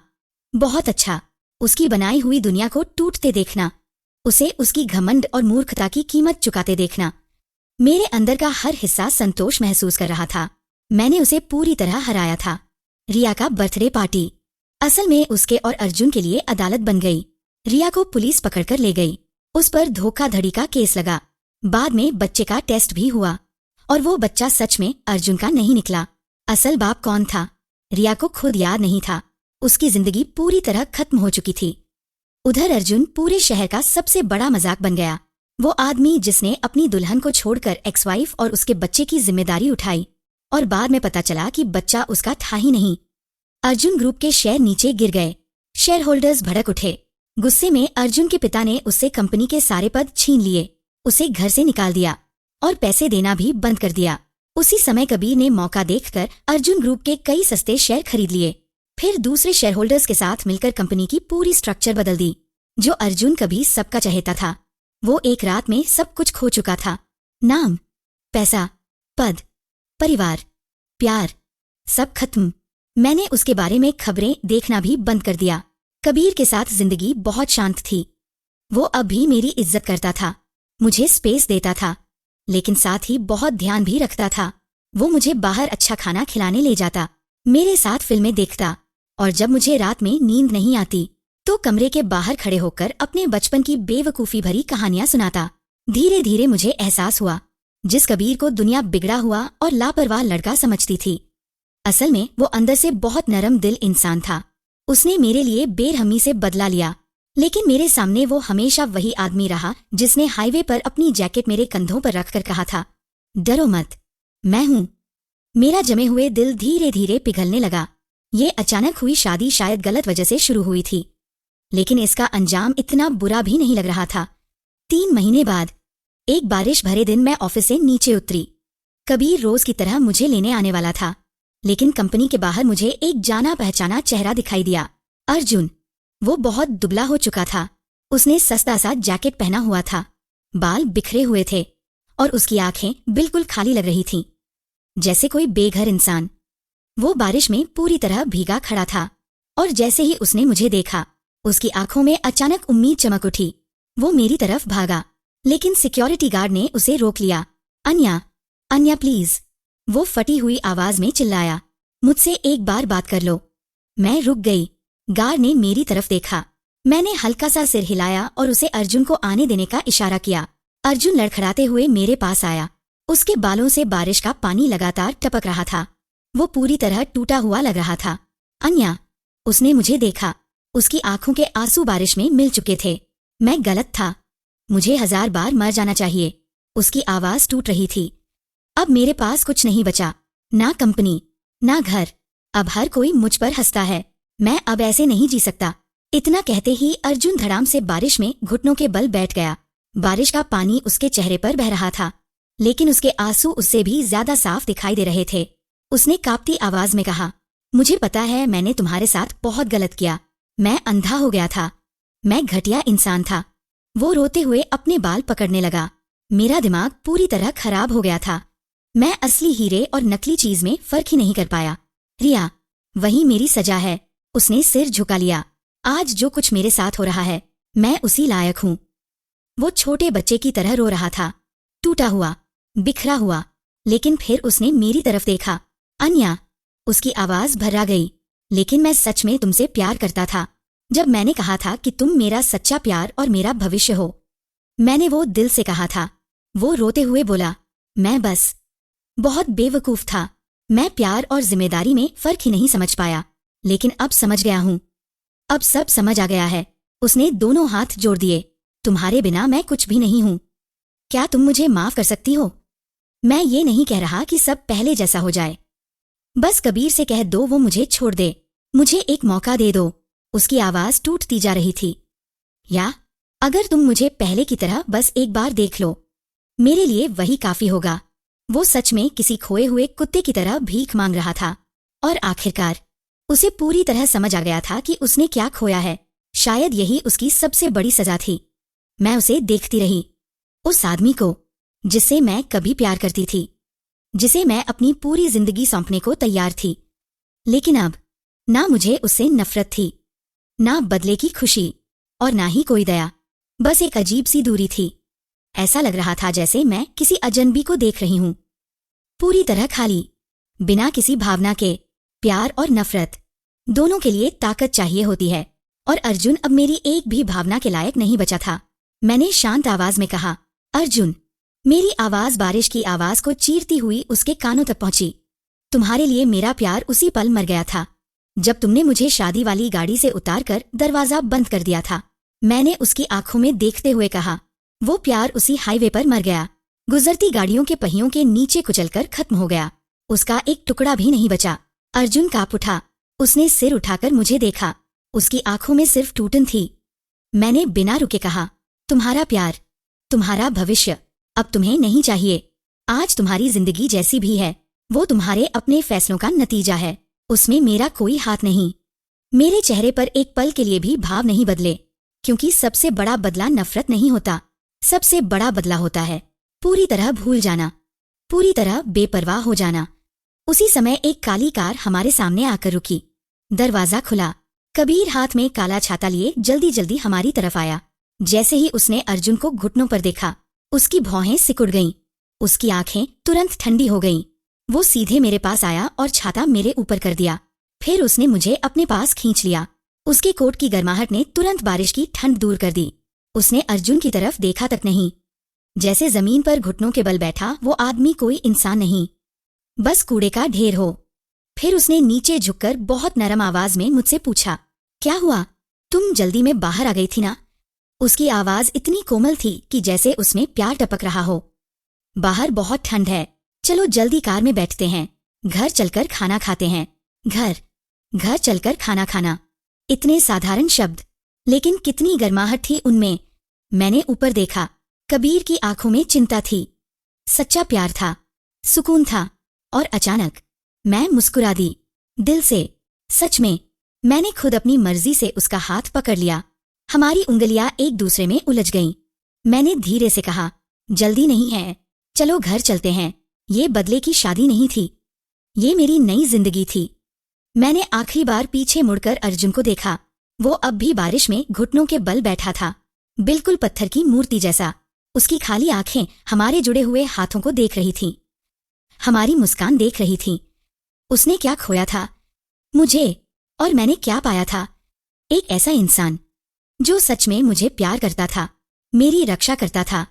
बहुत अच्छा। उसकी बनाई हुई दुनिया को टूटते देखना, उसे उसकी घमंड और मूर्खता की कीमत चुकाते देखना, मेरे अंदर का हर हिस्सा संतोष महसूस कर रहा था। मैंने उसे पूरी तरह हराया था। रिया का बर्थडे पार्टी असल में उसके और अर्जुन के लिए अदालत बन गई। रिया को पुलिस पकड़कर ले गई। उस पर धोखाधड़ी का केस लगा। बाद में बच्चे का टेस्ट भी हुआ और वो बच्चा सच में अर्जुन का नहीं निकला। असल बाप कौन था, रिया को खुद याद नहीं था। उसकी जिंदगी पूरी तरह खत्म हो चुकी थी। उधर अर्जुन पूरे शहर का सबसे बड़ा मजाक बन गया। वो आदमी जिसने अपनी दुल्हन को छोड़कर एक्स वाइफ और उसके बच्चे की जिम्मेदारी उठाई और बाद में पता चला कि बच्चा उसका था ही नहीं। अर्जुन ग्रुप के शेयर नीचे गिर गए। शेयर होल्डर्स भड़क उठे। गुस्से में अर्जुन के पिता ने उससे कंपनी के सारे पद छीन लिए, उसे घर से निकाल दिया और पैसे देना भी बंद कर दिया। उसी समय कबीर ने मौका देखकर अर्जुन ग्रुप के कई सस्ते शेयर खरीद लिए। फिर दूसरे शेयर होल्डर्स के साथ मिलकर कंपनी की पूरी स्ट्रक्चर बदल दी। जो अर्जुन कभी सबका चहेता था, वो एक रात में सब कुछ खो चुका था। नाम, पैसा, पद, परिवार, प्यार, सब खत्म। मैंने उसके बारे में खबरें देखना भी बंद कर दिया। कबीर के साथ जिंदगी बहुत शांत थी। वो अब भी मेरी इज्जत करता था, मुझे स्पेस देता था, लेकिन साथ ही बहुत ध्यान भी रखता था। वो मुझे बाहर अच्छा खाना खिलाने ले जाता, मेरे साथ फिल्में देखता और जब मुझे रात में नींद नहीं आती तो कमरे के बाहर खड़े होकर अपने बचपन की बेवकूफी भरी कहानियां सुनाता। धीरे धीरे मुझे एहसास हुआ, जिस कबीर को दुनिया बिगड़ा हुआ और लापरवाह लड़का समझती थी, असल में वो अंदर से बहुत नरम दिल इंसान था। उसने मेरे लिए बेरहमी से बदला लिया, लेकिन मेरे सामने वो हमेशा वही आदमी रहा जिसने हाईवे पर अपनी जैकेट मेरे कंधों पर रखकर कहा था, डरो मत, मैं हूं। मेरा जमे हुए दिल धीरे धीरे पिघलने लगा। ये अचानक हुई शादी शायद गलत वजह से शुरू हुई थी, लेकिन इसका अंजाम इतना बुरा भी नहीं लग रहा था। 3 महीने बाद एक बारिश भरे दिन मैं ऑफिस से नीचे उतरी। कबीर रोज की तरह मुझे लेने आने वाला था, लेकिन कंपनी के बाहर मुझे एक जाना पहचाना चेहरा दिखाई दिया, अर्जुन। वो बहुत दुबला हो चुका था। उसने सस्ता सा जैकेट पहना हुआ था, बाल बिखरे हुए थे और उसकी आंखें बिल्कुल खाली लग रही थीं, जैसे कोई बेघर इंसान। वो बारिश में पूरी तरह भीगा खड़ा था और जैसे ही उसने मुझे देखा, उसकी आंखों में अचानक उम्मीद चमक उठी। वो मेरी तरफ भागा, लेकिन सिक्योरिटी गार्ड ने उसे रोक लिया। अन्या, अन्या प्लीज, वो फटी हुई आवाज में चिल्लाया, मुझसे एक बार बात कर लो। मैं रुक गई। गार्ड ने मेरी तरफ देखा। मैंने हल्का सा सिर हिलाया और उसे अर्जुन को आने देने का इशारा किया। अर्जुन लड़खड़ाते हुए मेरे पास आया। उसके बालों से बारिश का पानी लगातार टपक रहा था। वो पूरी तरह टूटा हुआ लग रहा था। अन्या, उसने मुझे देखा। उसकी आंखों के आंसू बारिश में मिल चुके थे। मैं गलत था। मुझे 1000 बार मर जाना चाहिए। उसकी आवाज टूट रही थी। अब मेरे पास कुछ नहीं बचा, ना कंपनी, ना घर। अब हर कोई मुझ पर हंसता है। मैं अब ऐसे नहीं जी सकता। इतना कहते ही अर्जुन धड़ाम से बारिश में घुटनों के बल बैठ गया। बारिश का पानी उसके चेहरे पर बह रहा था, लेकिन उसके आंसू उससे भी ज्यादा साफ दिखाई दे रहे थे। उसने कांपती आवाज में कहा, मुझे पता है मैंने तुम्हारे साथ बहुत गलत किया। मैं अंधा हो गया था। मैं घटिया इंसान था। वो रोते हुए अपने बाल पकड़ने लगा। मेरा दिमाग पूरी तरह खराब हो गया था। मैं असली हीरे और नकली चीज में फर्क ही नहीं कर पाया। रिया, वही मेरी सजा है। उसने सिर झुका लिया। आज जो कुछ मेरे साथ हो रहा है, मैं उसी लायक हूँ। वो छोटे बच्चे की तरह रो रहा था, टूटा हुआ, बिखरा हुआ। लेकिन फिर उसने मेरी तरफ देखा। अन्या, उसकी आवाज भर्रा गई, लेकिन मैं सच में तुमसे प्यार करता था। जब मैंने कहा था कि तुम मेरा सच्चा प्यार और मेरा भविष्य हो, मैंने वो दिल से कहा था। वो रोते हुए बोला, मैं बस बहुत बेवकूफ था। मैं प्यार और जिम्मेदारी में फर्क ही नहीं समझ पाया, लेकिन अब समझ गया हूँ। अब सब समझ आ गया है। उसने दोनों हाथ जोड़ दिए। तुम्हारे बिना मैं कुछ भी नहीं हूँ। क्या तुम मुझे माफ कर सकती हो? मैं ये नहीं कह रहा कि सब पहले जैसा हो जाए। बस कबीर से कह दो वो मुझे छोड़ दे। मुझे एक मौका दे दो। उसकी आवाज टूटती जा रही थी। या अगर तुम मुझे पहले की तरह बस एक बार देख लो, मेरे लिए वही काफी होगा। वो सच में किसी खोए हुए कुत्ते की तरह भीख मांग रहा था। और आखिरकार उसे पूरी तरह समझ आ गया था कि उसने क्या खोया है। शायद यही उसकी सबसे बड़ी सजा थी। मैं उसे देखती रही, उस आदमी को जिससे मैं कभी प्यार करती थी, जिसे मैं अपनी पूरी जिंदगी सौंपने को तैयार थी। लेकिन अब ना मुझे उससे नफरत थी, ना बदले की खुशी, और ना ही कोई दया। बस एक अजीब सी दूरी थी। ऐसा लग रहा था जैसे मैं किसी अजनबी को देख रही हूं, पूरी तरह खाली, बिना किसी भावना के। प्यार और नफरत दोनों के लिए ताकत चाहिए होती है, और अर्जुन अब मेरी एक भी भावना के लायक नहीं बचा था। मैंने शांत आवाज में कहा, अर्जुन। मेरी आवाज बारिश की आवाज को चीरती हुई उसके कानों तक पहुंची। तुम्हारे लिए मेरा प्यार उसी पल मर गया था, जब तुमने मुझे शादी वाली गाड़ी से उतारकर दरवाजा बंद कर दिया था। मैंने उसकी आंखों में देखते हुए कहा, वो प्यार उसी हाईवे पर मर गया, गुजरती गाड़ियों के पहियों के नीचे कुचलकर खत्म हो गया। उसका एक टुकड़ा भी नहीं बचा। अर्जुन कांप उठा। उसने सिर उठाकर मुझे देखा। उसकी आंखों में सिर्फ टूटन थी। मैंने बिना रुके कहा, तुम्हारा प्यार, तुम्हारा भविष्य अब तुम्हें नहीं चाहिए। आज तुम्हारी जिंदगी जैसी भी है, वो तुम्हारे अपने फैसलों का नतीजा है। उसमें मेरा कोई हाथ नहीं। मेरे चेहरे पर एक पल के लिए भी भाव नहीं बदले, क्योंकि सबसे बड़ा बदला नफरत नहीं होता। सबसे बड़ा बदला होता है पूरी तरह भूल जाना, पूरी तरह बेपरवाह हो जाना। उसी समय एक काली कार हमारे सामने आकर रुकी। दरवाजा खुला। कबीर हाथ में काला छाता लिए जल्दी जल्दी हमारी तरफ आया। जैसे ही उसने अर्जुन को घुटनों पर देखा, उसकी भौहें सिकुड़ गईं। उसकी आंखें तुरंत ठंडी हो गईं। वो सीधे मेरे पास आया और छाता मेरे ऊपर कर दिया। फिर उसने मुझे अपने पास खींच लिया। उसके कोट की गर्माहट ने तुरंत बारिश की ठंड दूर कर दी। उसने अर्जुन की तरफ देखा तक नहीं। जैसे जमीन पर घुटनों के बल बैठा वो आदमी कोई इंसान नहीं, बस कूड़े का ढेर हो। फिर उसने नीचे झुककर बहुत नरम आवाज में मुझसे पूछा, क्या हुआ? तुम जल्दी में बाहर आ गई थी ना? उसकी आवाज इतनी कोमल थी कि जैसे उसमें प्यार टपक रहा हो। बाहर बहुत ठंड है, चलो जल्दी कार में बैठते हैं, घर चलकर खाना खाते हैं। घर चलकर खाना खाना। इतने साधारण शब्द, लेकिन कितनी गर्माहट थी उनमें। मैंने ऊपर देखा। कबीर की आंखों में चिंता थी। सच्चा प्यार था, सुकून था। और अचानक मैं मुस्कुरा दी, दिल से। सच में मैंने खुद अपनी मर्जी से उसका हाथ पकड़ लिया। हमारी उंगलियां एक दूसरे में उलझ गईं। मैंने धीरे से कहा, जल्दी नहीं है, चलो घर चलते हैं। ये बदले की शादी नहीं थी, ये मेरी नई जिंदगी थी। मैंने आखिरी बार पीछे मुड़कर अर्जुन को देखा। वो अब भी बारिश में घुटनों के बल बैठा था। बिल्कुल पत्थर की मूर्ति जैसा। उसकी खाली आंखें हमारे जुड़े हुए हाथों को देख रही थीं, हमारी मुस्कान देख रही थीं। उसने क्या खोया था? मुझे। और मैंने क्या पाया था? एक ऐसा इंसान जो सच में मुझे प्यार करता था, मेरी रक्षा करता था,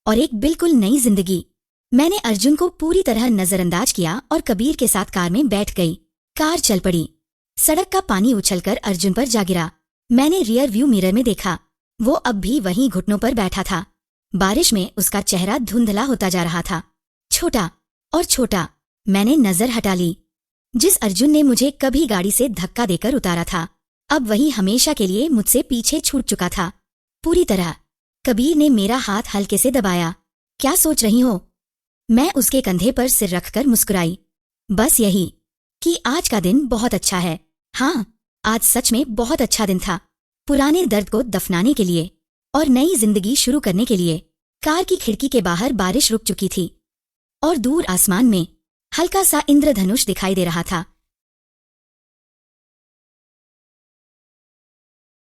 और एक बिल्कुल नई जिंदगी। मैंने अर्जुन को पूरी तरह नजरअंदाज किया और कबीर के साथ कार में बैठ गई। कार चल पड़ी। सड़क का पानी उछलकर अर्जुन पर जा गिरा। मैंने रियर व्यू मिरर में देखा, वो अब भी वहीं घुटनों पर बैठा था। बारिश में उसका चेहरा धुंधला होता जा रहा था, छोटा और छोटा। मैंने नजर हटा ली। जिस अर्जुन ने मुझे कभी गाड़ी से धक्का देकर उतारा था, अब वही हमेशा के लिए मुझसे पीछे छूट चुका था, पूरी तरह। कबीर ने मेरा हाथ हल्के से दबाया। क्या सोच रही हो? मैं उसके कंधे पर सिर रखकर मुस्कुराई। बस यही कि आज का दिन बहुत अच्छा है। हाँ, आज सच में बहुत अच्छा दिन था, पुराने दर्द को दफनाने के लिए और नई जिंदगी शुरू करने के लिए। कार की खिड़की के बाहर बारिश रुक चुकी थी और दूर आसमान में हल्का सा इंद्रधनुष दिखाई दे रहा था।